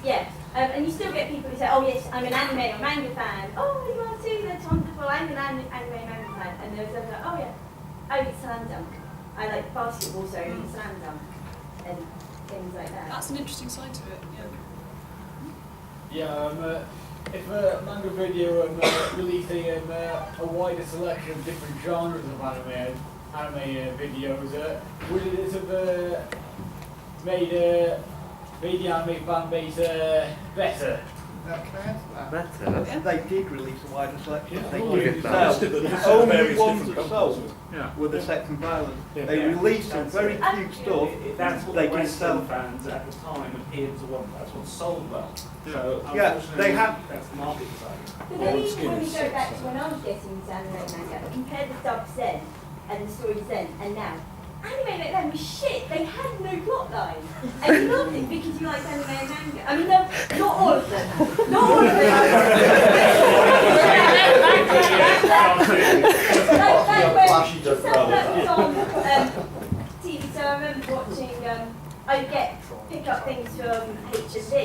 Yeah, and you still get people who say, oh yes, I'm an anime or manga fan. Oh, you are too. That's wonderful. I'm an anime manga fan. And there's others like, oh yeah, I read Slam Dunk. I like basketball, so I read Slam Dunk and things like that. That's an interesting side to it. Yeah, if a manga video releasing a wider selection of different genres of anime videos, would it have made the anime fan base better? Can I answer that? Better? They did release a wider selection. They Oh, did yeah. sell. The only ones that sold were the sex and violence. They released some very cute stuff. That's what they the didn't sell. Western fans at the time appeared to want. That's what sold well. So Yeah, they have. That's the market design. But then even when we go back to when I was getting into anime manga, compare the dubs then and the stories then and now. Anime back then was shit. They had no plot line. And you loved it because you liked anime and manga. I mean, no, not all of them. Not all of them. TV, so I remember watching, I pick up things from HSD.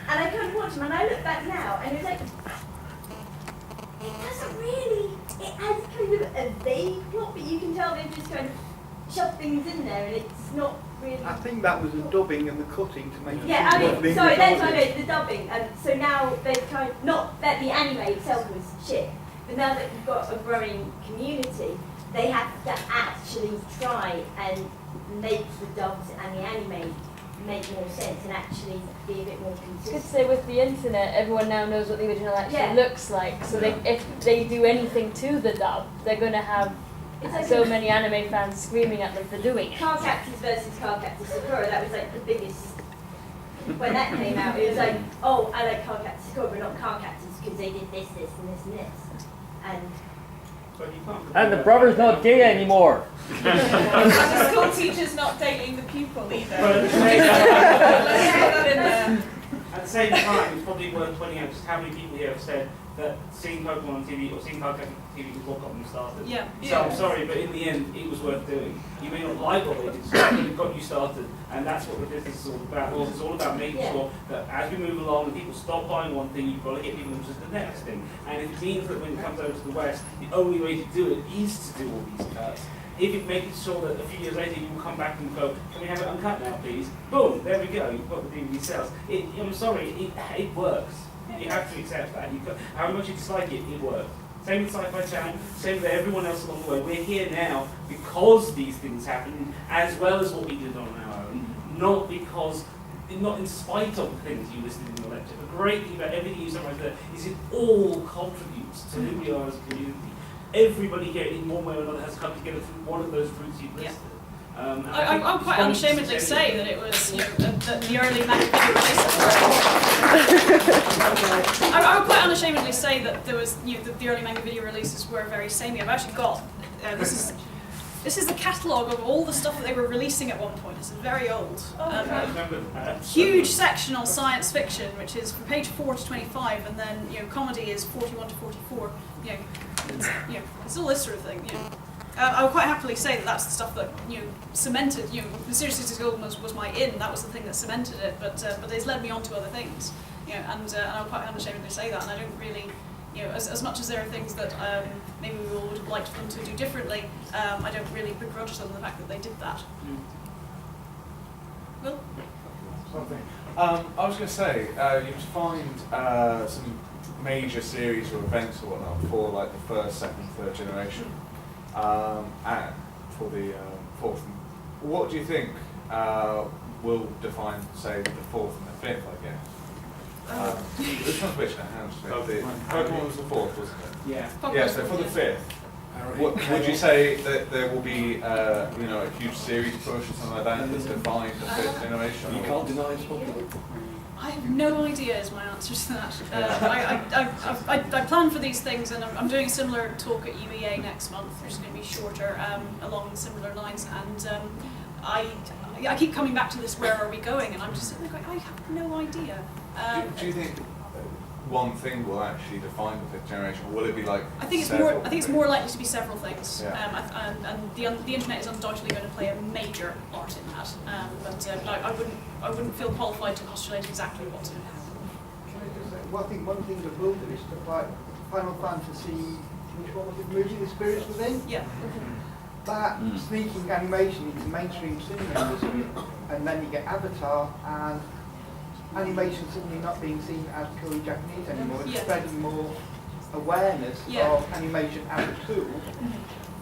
And I couldn't watch them, and I look back now, and it's like, it doesn't really, it has kind of a vague plot, but you can tell they've just kind of shoved things in there, and it's not really. I think that was the dubbing and the cutting to make it. Yeah, I mean, sorry, that's what I meant, the dubbing. And so now they've kind of, not that the anime itself was shit, but now that you've got a growing community, they have to actually try and make the dubs and the anime make more sense and actually be a bit more consistent. I could say with the internet, everyone now knows what the original actually Yeah. looks like. So if they do anything to the dub, they're going to have like so many anime fans screaming at them for doing it. Car Captors versus Car Captors Sakura, that was like the biggest. When that came out, it was like, oh, I like Car Captors Sakura, but not Car Captors because they did this, this, and this, and this. And the brother's not gay anymore. And the school teacher's not dating the pupil either. But at the same time, it's probably worth pointing out just how many people here have said that seeing Pokemon on TV or seeing Card Captors on TV is what got them started. Yeah. So I'm sorry, but in the end, it was worth doing. You may not like what they did, but it got you started, and that's what the business is all about. It's all about making sure that as we move along and people stop buying one thing, you've got to get people interested in the next thing. And if it means that when it comes over to the West, the only way to do it is to do all these cuts. If it makes sure that a few years later you will come back and go, can we have it uncut now, please? Boom, there we go. You've got the DVD sales. I'm sorry, it works. You have to accept that. How much you dislike it, it works. Same with Sci-Fi Channel, same with everyone else along the way. We're here now because these things happen, as well as what we did on our own, not because not in spite of the things you listed in your lecture. The great thing about everything you summarised there is it all contributes to who we are as a community. Everybody here, in one way or another, has come together through one of those routes you've listed. I'll quite unashamedly say that it was the early manga video releases. I would quite unashamedly say that there was the early manga video releases were very samey. I've actually got this is the catalogue of all the stuff that they were releasing at one point. It's very old. Huge section on science fiction, which is from page 4 to 25, and then comedy is 41 to 44. It's all this sort of thing. I would quite happily say that that's the stuff that cemented. The Serious Cities Golden was my in. That was the thing that cemented it. But it's led me on to other things. And I'm quite unashamedly say that. And I don't really, as much as there are things that maybe we all would have liked them to do differently, I don't really begrudge them the fact that they did that. Will? Something. I was going to say, you'd find some major series or events or whatnot for like the first, second, third generation, and for the fourth. What do you think will define, say, the fourth and the fifth? I guess. This one's a bit Pokemon was the fourth, wasn't it? Yeah. Yeah. So for the fifth, would you say that there will be a huge series push or something like that that's defined the fifth generation? You can't deny it's popular. I have no idea is my answer to that. I plan for these things, and I'm doing a similar talk at UEA next month, which is going to be shorter, along similar lines, and I keep coming back to this, where are we going, and I'm just sitting there going, I have no idea. Do you think one thing will actually define the fifth generation, or will it be like I think it's more likely to be several things, and the internet is undoubtedly going to play a major part in that. But I wouldn't feel qualified to postulate exactly what's going to happen. Can I just say, I think one thing that will do is stuff like Final Fantasy, which one was it, movie The Spirits Within? Yeah. That sneaking animation into mainstream cinema industry, and then you get Avatar, and animation suddenly not being seen as purely Japanese anymore. It's spreading more awareness of animation as a tool.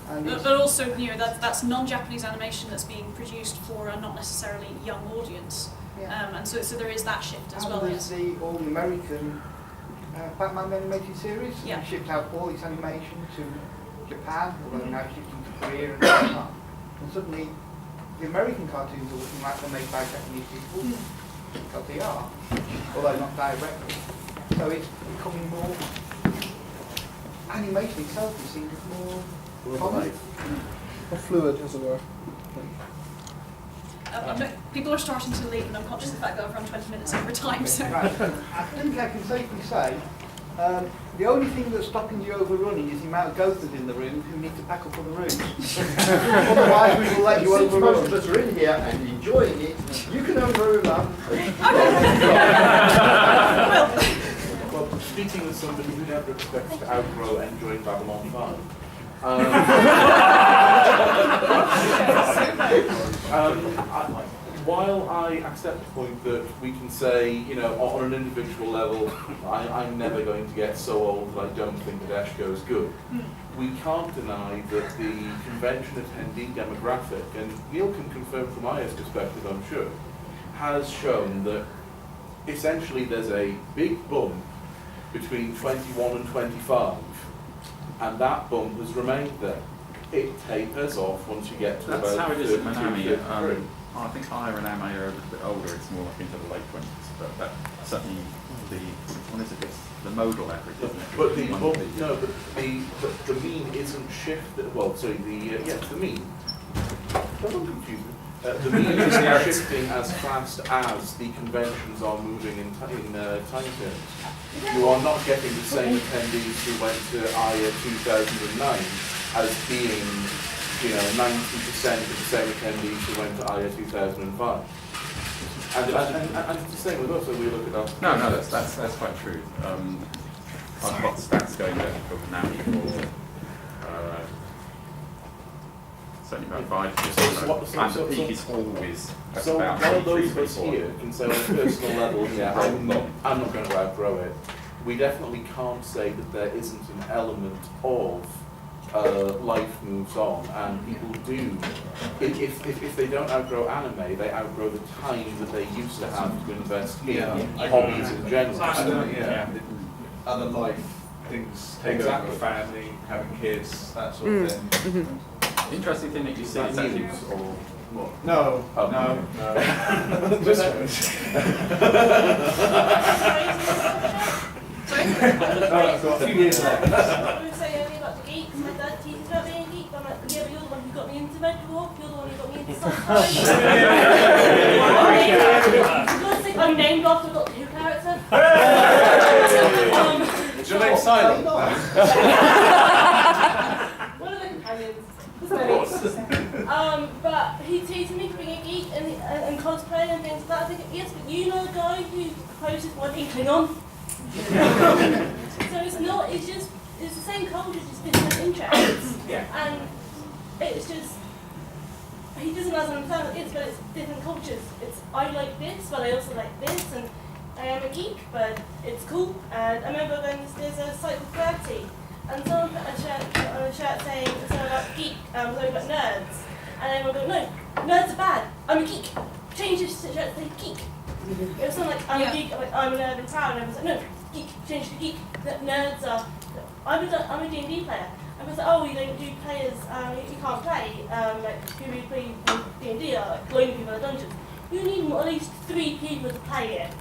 And but also, that's non-Japanese animation that's being produced for a not necessarily young audience, and so there is that shift as well. There's all the American Batman animated series. Yeah. It shipped out all its animation to Japan, although now shifting to Korea and whatnot. And suddenly, the American cartoons are looking like they're made by Japanese people, because they are, although not directly. So it's becoming more. Animation itself is seen as more common. Or fluid, as it were. People are starting to leave, and I'm conscious of the fact that I've run 20 minutes over time. So. Right. I think I can safely say the only thing that's stopping you overrunning is the amount of gophers in the room who need to pack up other rooms. Otherwise, we will let you overrun. Most of us are in here and enjoying it. You can overrun that. Well, speaking with somebody who never expects to outgrow enjoying Babylon 5. While I accept the point that we can say, on an individual level, I'm never going to get so old that I don't think that Eshko is good, we can't deny that the convention attendee demographic, and Neil can confirm from Aya's perspective, I'm sure, has shown that essentially there's a big bump between 21 and 25, and that bump has remained there. It tapers off once you get to That's about how it is at 32, Manami. 33. I think Aya and Ame are a little bit older. It's more like into the late 20s, but certainly the modal average, isn't it? But the mean isn't shifted. Well, sorry, the mean. Don't confuse me. The mean isn't shifting as fast as the conventions are moving in time terms. You are not getting the same attendees who went to Aya 2009 as being 90% of the same attendees who went to Aya 2005. And it's the same with us when we look at our... No, that's quite true. I've got stats going there for Konami for certainly about 5 years. And the peak is always so about while 3, those of 3, us 4. here can say on a personal level, I'm not going to outgrow it, we definitely can't say that there isn't an element of life moves on, and people do. If they don't outgrow anime, they outgrow the time that they used to have to invest in hobbies in general. Other life things take over, family, having kids, that sort of thing. Interesting thing that you said is actually, or what? No, oh, no. Sorry? I've got a few years left. I was saying earlier about the geeks. My dad teaches about being a geek. I'm like, yeah, but you're the one who got me into Red Dwarf. You're the one who got me into sci-fi. I'm named after a Doctor Who character. Is your name Silent? One of the companions. But he teased me for being a geek and cosplay and things like that. I think, yes, but you know a guy who poses one in Klingon. So it's not, it's the same culture, just different interests. And it's just, he doesn't understand what it is, but it's different cultures. It's, I like this, but I also like this, and I am a geek, but it's cool. And I remember when there's a site called 30, and someone put a shirt saying something about geek, something about nerds. And everyone go, no, nerds are bad, I'm a geek. Change this shirt to say geek. It was something like, I'm a geek, I'm a nerd and proud, and everyone's like, no, geek, change to geek. Nerds are, I'm a D&D player. And it's like, oh, you don't do players, you can't play, like, who we play D&D are, like, lonely people in dungeons. You need at least 3 people to play it.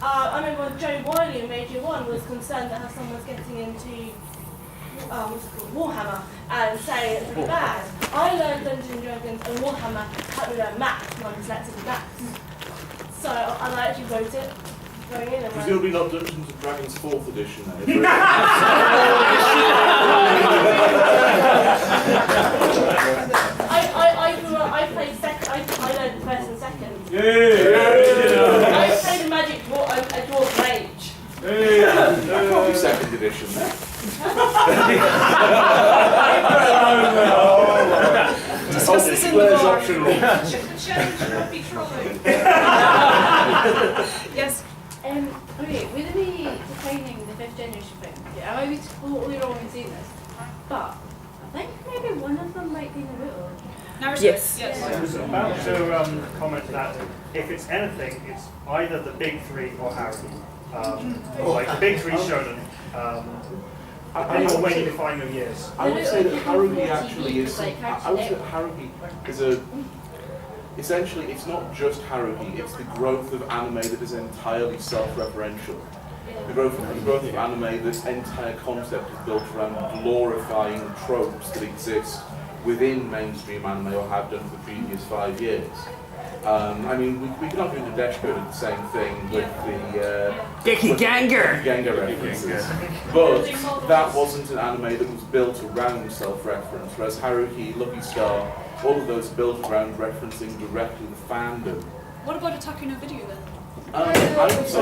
I remember when Joe Wiley in Major 1 was concerned that how someone was getting into what's it called, Warhammer, and saying it's really bad. I learned Dungeons and Dragons and Warhammer helped me learn maths, and I'm dyslexic with maths. So I actually wrote it going in and Presumably not Dungeons and Dragons 4th edition then. I played second, I learned first and second. Yeah. I played a magic dwarf, a dwarf mage. Probably 2nd edition then. Discuss this in the bar. Yes. Okay, with me defining the 5th generation thing, I might be totally wrong in saying this, but I think maybe one of them might be Naruto. Yes. I was about to comment that if it's anything, it's either the big 3 or Haruhi. Like the big 3 shonen. Depending on when you define your years. I would say that Haruhi actually is. I would say that Haruhi is a. Essentially, it's not just Haruhi, it's the growth of anime that is entirely self-referential. The growth of anime, this entire concept is built around glorifying tropes that exist within mainstream anime or have done for the previous 5 years. I mean, we can argue that Deshko did the same thing with the Dicky Ganger references, but that wasn't an anime that was built around self-reference, whereas Haruhi, Lucky Star, all of those are built around referencing directly the fandom. What about Otaku no Video then? I would say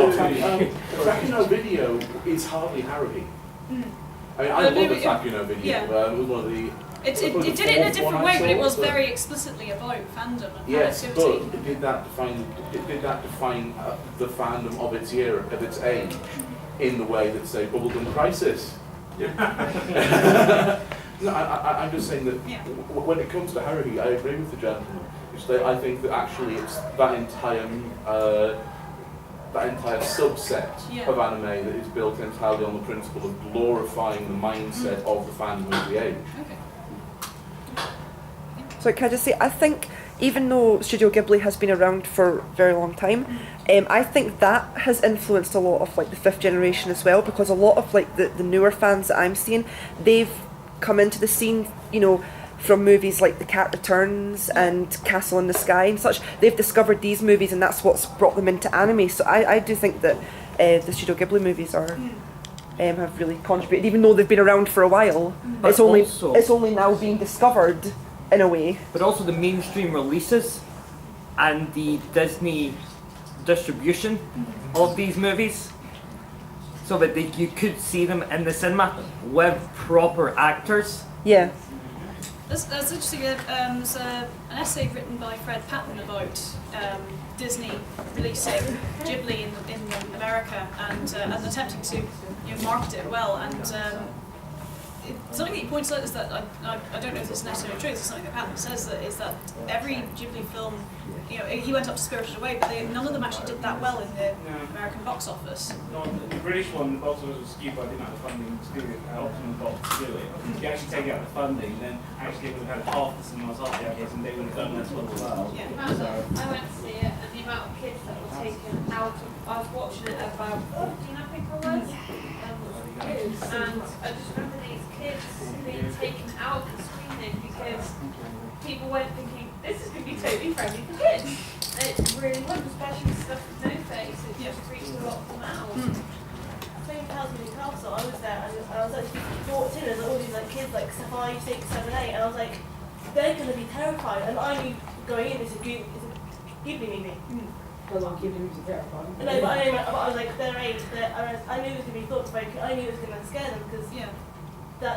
Otaku no Video is hardly Haruhi. I mean, I love Otaku no Video. It was one of the. It did it in a different way, but it was very explicitly about fandom and yes, positivity. but did that define the fandom of its year, of its age, in the way that, say, Bubblegum Crisis? No, I'm just saying that when it comes to Haruhi, I agree with the gentleman. I think that actually it's that entire subset of anime that is built entirely on the principle of glorifying the mindset of the fandom of the age. Okay. So can I just say, I think even though Studio Ghibli has been around for a very long time, I think that has influenced a lot of like the 5th generation as well, because a lot of like the newer fans that I'm seeing, they've come into the scene, you know, from movies like The Cat Returns and Castle in the Sky and such. They've discovered these movies and that's what's brought them into anime. So I do think that the Studio Ghibli movies are have really contributed, even though they've been around for a while. It's only now being discovered in a way. But also the mainstream releases and the Disney distribution of these movies, so that you could see them in the cinema with proper actors. Yeah. That's interesting. There's an essay written by Fred Patton about Disney releasing Ghibli in America and attempting to market it well. And something that he points out is that I don't know if this is necessarily true. It's something that Patton says is that every Ghibli film, he went up to Spirited Away, but none of them actually did that well in the American box office. No, the British one, the box office was skewed by the amount of funding to do it, optimum box to do it. If you actually take out the funding, then actually it would have had half the cinemas off the others, and they would have done less well as well. The amount I went to see it, and the amount of kids that were taken out of, I was watching it at about 14, I think I was. And I just remember these kids being taken out of the screening because people weren't thinking, this is going to be totally friendly for kids. And it really was, especially with stuff with no face, it just reached a lot of them out. Same housing in Castle, I was there and I was actually walked in and all these like kids like 5, 6, 7, 8 and I was like, they're going to be terrified, and I knew going in, it's a Ghibli movie. Well, I'm Ghibli movies are terrifying. No, but I was like, their age, I knew it was going to be thought-provoking, I knew it was going to scare them because it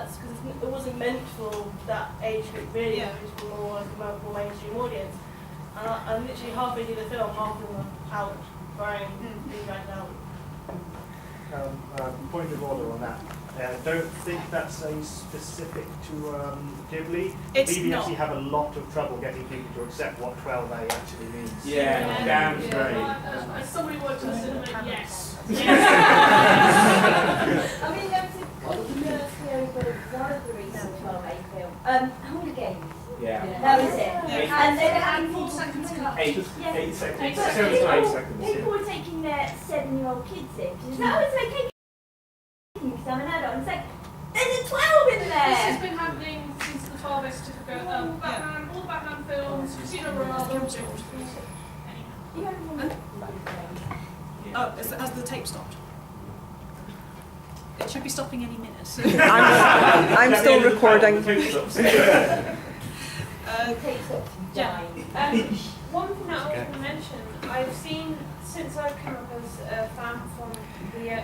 wasn't meant for that age group really, it was for more mainstream audience. And I'm literally halfway through the film, half of them are out, crying, being dragged out. Point of order on that. I don't think that's a specific to Ghibli. It's Ghibli not. actually have a lot of trouble getting people to accept what 12A actually means. Damn straight. If somebody wanted to listen to me, yes. I mean, there was a film for one of the recent 12A film, Hooligans. Yeah. That was it. Yeah. And then it had 4 seconds cut. 8 Yeah. 8 seconds. 8 7 seconds. to 8 seconds. People were taking their 7-year-old kids in. Because no, it's okay because I'm an adult. And it's like, there's a 12 in This there. has been happening since the 12A certificate. Batman, all the Batman films, Casino Royale. Oh, has the tape stopped? It should be stopping any minute. I'm still recording. One thing that I was going to mention, I've seen, since I've come up as a fan from the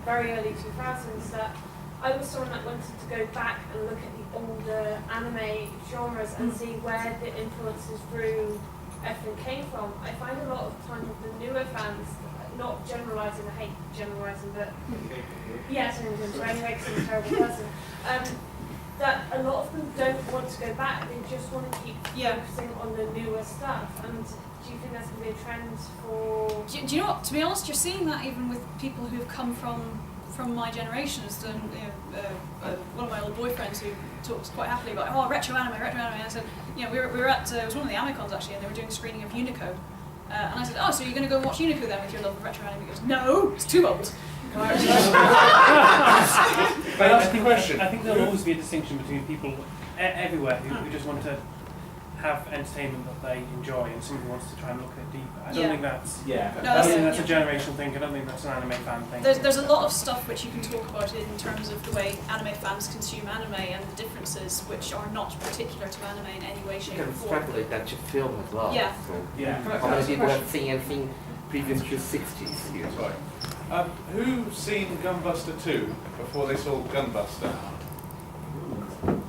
very early 2000s, that I was someone that wanted to go back and look at the older anime genres and see where the influences through everything came from. I find a lot of time with the newer fans, not generalising, I hate generalising, but yes, I'm going to anyway because I'm a terrible person, that a lot of them don't want to go back, they just want to keep focusing on the newer stuff. And do you think that's going to be a trend for... Do you know what, to be honest, you're seeing that even with people who've come from my generation. One of my old boyfriends who talks quite happily about, retro anime. And I said, we were at, it was one of the Amecons actually, and they were doing a screening of Neko. And I said, so you're going to go watch Neko then with your love of retro anime? He goes, no, it's too old. But I think there'll always be a distinction between people everywhere who just want to have entertainment that they enjoy, and somebody wants to try and look at it deeper. I don't think that's I don't think that's a generational thing. I don't think that's an anime fan thing. There's a lot of stuff which you can talk about in terms of the way anime fans consume anime and the differences which are not particular to anime in any way, shape, You or can form. extrapolate that to film as well. Yeah. So how many people have seen anything previous to 60s here? Right. Who's seen Gunbuster 2 before they saw Gunbuster?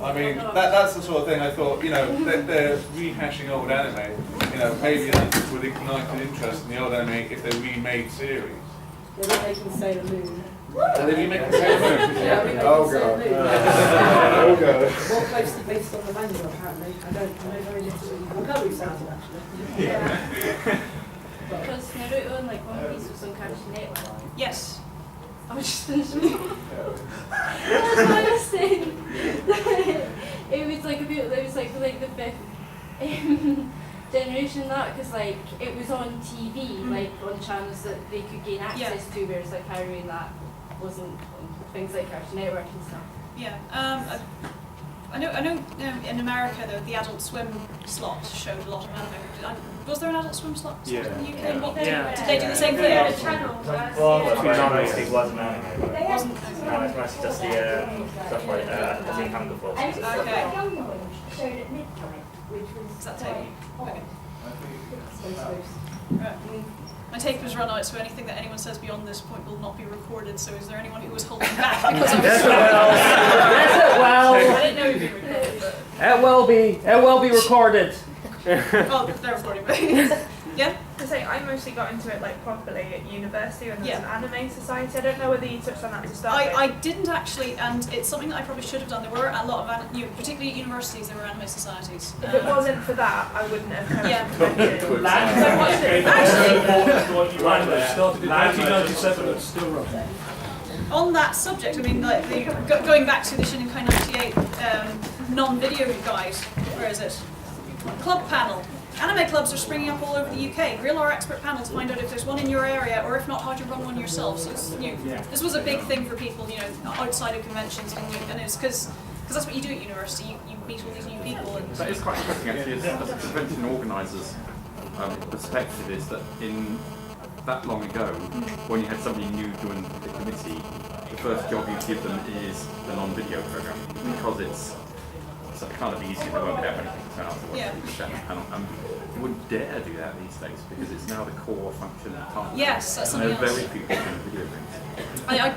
I mean, that's the sort of thing I thought, they're rehashing old anime. Maybe that would ignite an interest in the old anime if they remade series. They're making Sailor Moon. Are they remaking Sailor Moon? Yeah, Oh god. Oh god. More closely based on the manga, apparently. I know very little. I'm probably excited, actually. Yeah. Because Naruto and One Piece was on Cartoon Network. Yes. I was just finishing. That's what I was saying. It was like the fifth generation that, because it was on TV, on channels that they could gain access to, whereas Harry and that wasn't on things like Cartoon Network and stuff. Yeah. I know. In America, the Adult Swim slot showed a lot of anime. Was there an Adult Swim slot in the UK? Did they do the same thing? Well, it was an anime, but it wasn't. No, it's mostly just the stuff like the Team Hunger Force. And it's also a young one showed at midnight, which was Is that tape? Okay. Okay. Right. My tape has run out, so anything that anyone says beyond this point will not be recorded. So is there anyone who was holding back because I was Yes, I didn't know if you recorded it. It will be recorded. Oh, they're recording me. Yeah? to say, I mostly got into it like properly at university when there was an anime society. I don't know whether you touched on that to start with. I didn't actually, and it's something that I probably should have done. There were a lot of, particularly at universities, there were anime societies. If it wasn't for that, I wouldn't have kind of started in 1997 and still running. On that subject, I mean, like going back to the Shinkai 98 non-video guide, where is it? Club panel. Anime clubs are springing up all over the UK. Real our expert panel to find out if there's one in your area, or if not, how to run one yourself. So it's new. This was a big thing for people, outside of conventions, and it's because that's what you do at university. You meet all these new people. And that is quite interesting, actually. As a convention organiser's perspective is that in that long ago, when you had somebody new join the committee, the first job you give them is the non-video program, because it's kind of easy. They won't have anything to turn up to watch the panel. You wouldn't dare do that these days because it's now the core function of the time. Yes, that's something else. Very few people in video games. I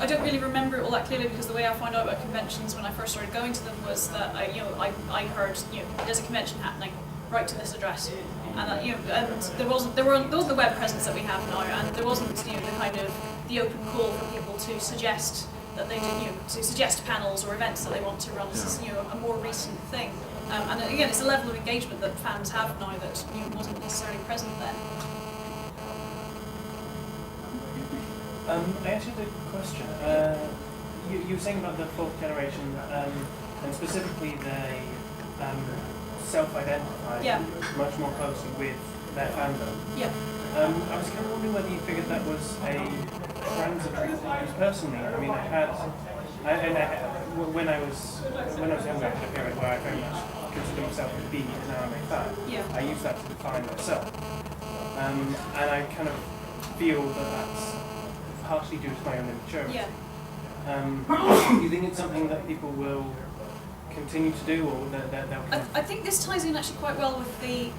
don't really remember it all that clearly, because the way I found out about conventions when I first started going to them was that I heard there's a convention happening, write to this address, and that, and there wasn't the web presence that we have now, and there wasn't the kind of the open call for people to suggest that they do, to suggest panels or events that they want to run. This is a more recent thing, and again, it's a level of engagement that fans have now that wasn't necessarily present then. I actually had a question. You were saying about the fourth generation, and specifically they self-identify much more closely with their fandom. Yeah. I was kind of wondering whether you figured that was a transitory thing. Because personally, I mean, when I was younger, I had a period where I very much considered myself to be an anime fan. Yeah. I use that to define myself, and I kind of feel that that's partially due to my own immaturity. Yeah. Do you think it's something that people will continue to do, or that they'll? I think this ties in actually quite well with the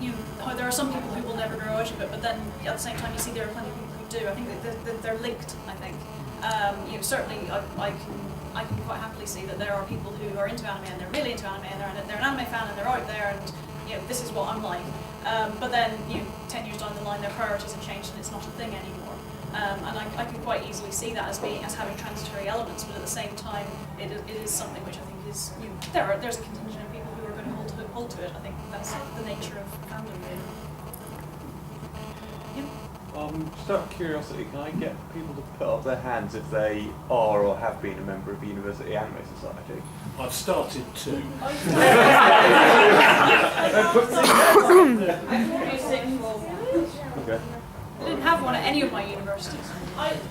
how there are some people who will never grow out of it, but then at the same time you see there are plenty of people who do. I think that they're linked. I think certainly I can quite happily see that there are people who are into anime and they're really into anime and they're an anime fan and they're out there and this is what I'm like. But then 10 years down the line their priorities have changed and it's not a thing anymore. And I can quite easily see that as having transitory elements, but at the same time it is something which I think is there's a contingent of people who are going to hold to it. I think that's the nature of fandom. Just out of curiosity, can I get people to put up their hands if they are or have been a member of the University Anime Society? I've started to. Okay. They didn't have one at any of my universities.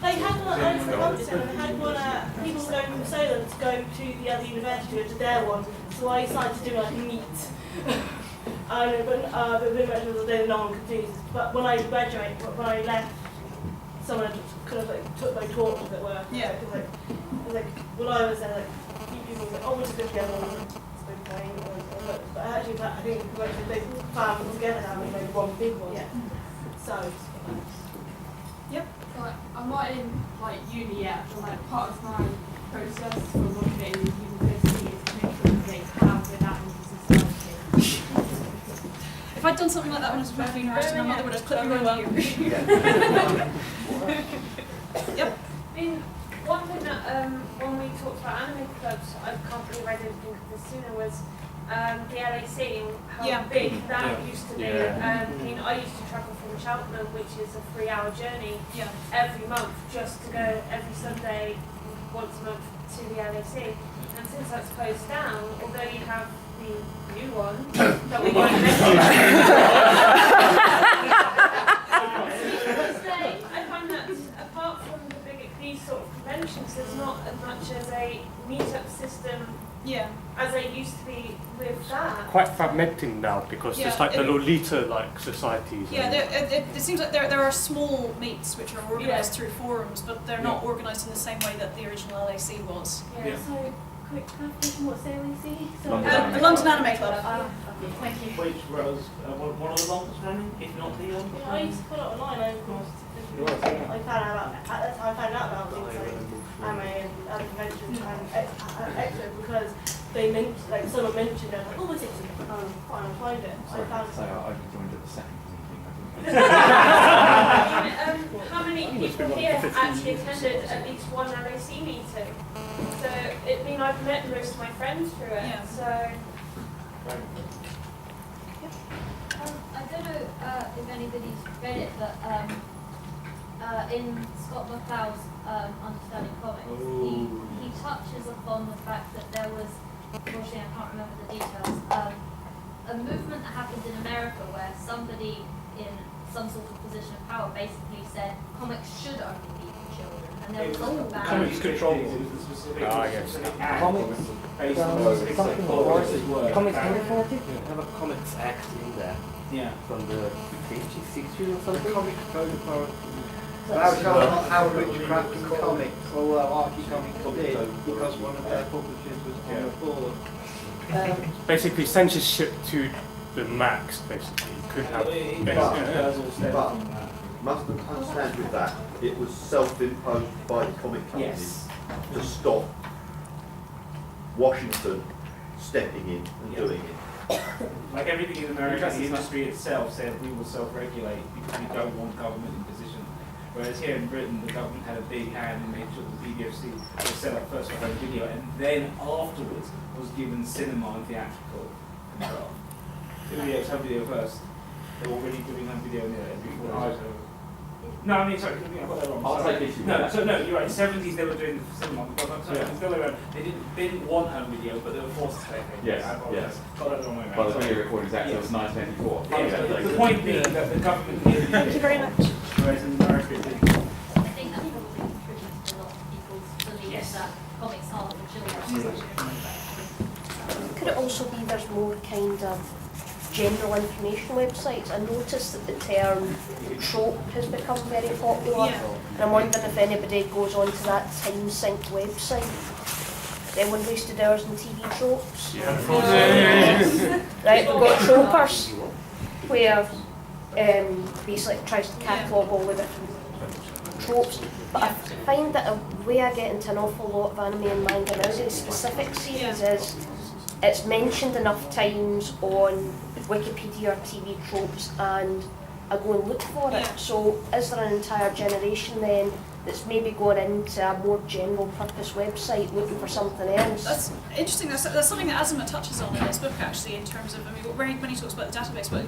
They had one at Amecon, they had one at people going from Salem to go to the other university to their one, so I decided to do like a meet. But pretty much was a day no one could do. But when I graduated, when I left, someone kind of took my torch, as it were. Yeah. It was like when I was there, a few people were like, oh, we'll just go together. It's been playing. But actually, I think they found together now, maybe one big one. Yeah. So. Yep. I'm not in uni yet, but part of my process for looking at university is to make sure that they have the anime society. If I'd done something like that when I was at university, my mother would have clipped me really well. Yep. I mean, one thing that when we talked about anime clubs, I can't believe I didn't think of this sooner, was the LAC and how big that used to be. I mean, I used to travel from Cheltenham, which is a 3-hour journey every month, just to go every Sunday, once a month, to the LAC. And since that's closed down, although you have the new one that we won't mention, I find that apart from these sort of conventions, there's not as much as a meet-up system as there used to be with that. Quite fragmenting now because there's like the Lolita societies. Yeah, it seems like there are small meets which are organised through forums, but they're not organised in the same way that the original LAC was. So quick clarification, what's the LAC? The London Anime Club. Okay, thank you. Which was one of the longest running, if not the longest I used to put it online, I found out about things like anime and other conventions and extra because they mentioned, someone mentioned it, I was like, oh, what's it? I'll find it. So I found it. So I joined at the second meeting. How many people here actually attended at least one LAC meeting? So, I've met most of my friends through it. Yeah. So. I don't know if anybody's read it, but in Scott McCloud's Understanding Comics, he touches upon the fact that there was, unfortunately I can't remember the details, a movement that happened in America where somebody in some sort of position of power basically said comics should only be for children, and there was all that. Comics control. Comics Based on something Comics Authority? Have a Comics Act in there. Yeah. From the 50s, 60s or something? Comic Code Authority. So that was how Rich Crafton Comics or Archie Comics did, because one of their publishers was on the board. Basically, censorship to the max, basically. Could have. But must understand with that, it was self-imposed by the comic companies to stop Washington stepping in and doing it. Like everything in America, the industry itself said we will self-regulate because we don't want government imposition. Whereas here in Britain, the government had a big hand and made sure the BDFC was set up first for home video, and then afterwards was given cinema and theatrical control. Home video first. They were already doing home video before. No, I mean, sorry, I got that wrong. I'll take issue with that. So no, you're right. In the 70s they were doing cinema. Sorry, I'm still around. They didn't want home video, but they were forced to take it. Yes, yes. Got that the wrong way around. By the video recordings act, it was 1984. The point being that the government did. Thank you very much. Whereas in America it didn't. I think that probably contributes to a lot of people's beliefs that comics are for children. Could it also be there's more kind of general information websites? I noticed that the term trope has become very popular, and I'm wondering if anybody goes onto that Time Sync website. Anyone wasted hours in TV tropes? Right, we've got Tropers, where basically it tries to catalogue all the different tropes. But I find that a way I get into an awful lot of anime and manga nowadays, specific series, is it's mentioned enough times on Wikipedia or TV tropes and I go and look for it. So is there an entire generation then that's maybe going into a more general purpose website looking for something else? That's interesting. That's something that Azuma touches on in his book actually, in terms of, I mean, when he talks about the database, but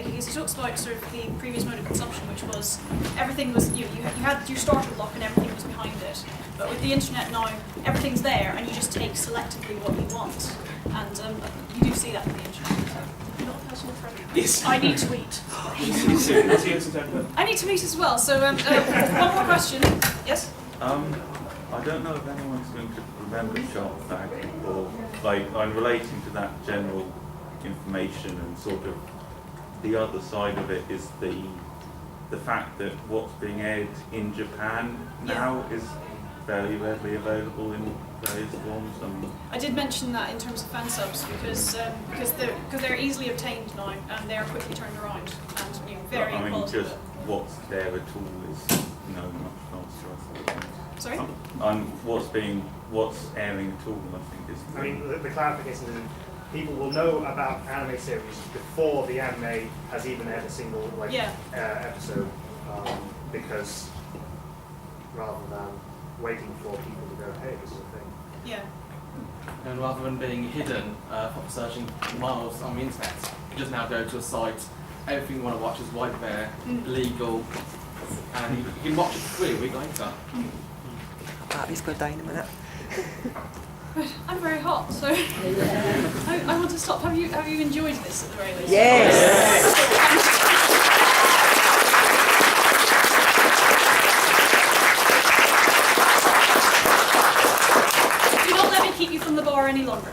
he talks about sort of the previous mode of consumption, which was everything was, you had your starter block and everything was behind it. But with the internet now, everything's there and you just take selectively what you want. And you do see that with the internet. Not personal friendly. Yes. I need to eat. I need to eat as well. So one more question. Yes? I don't know if anyone's going to remember Sharp Fact, or like I'm relating to that general information, and sort of the other side of it is the fact that what's being aired in Japan now is fairly readily available in various forms. I did mention that in terms of fansubs because they're easily obtained now and they are quickly turned around and very I mean, quality. just what's there at all is much faster. I think. Sorry? What's airing at all, I think is. I mean, the clarification is people will know about anime series before the anime has even had a single episode, because rather than waiting for people to go, hey, this is a thing. Yeah. And rather than being hidden from searching miles on the internet, you just now go to a site, everything you want to watch is right there, legal, and you can watch it for free a week later. Abby's going down in a minute. I'm very hot, so I want to stop. Have you enjoyed this at the very least? Yes. Do not let me keep you from the bar any longer.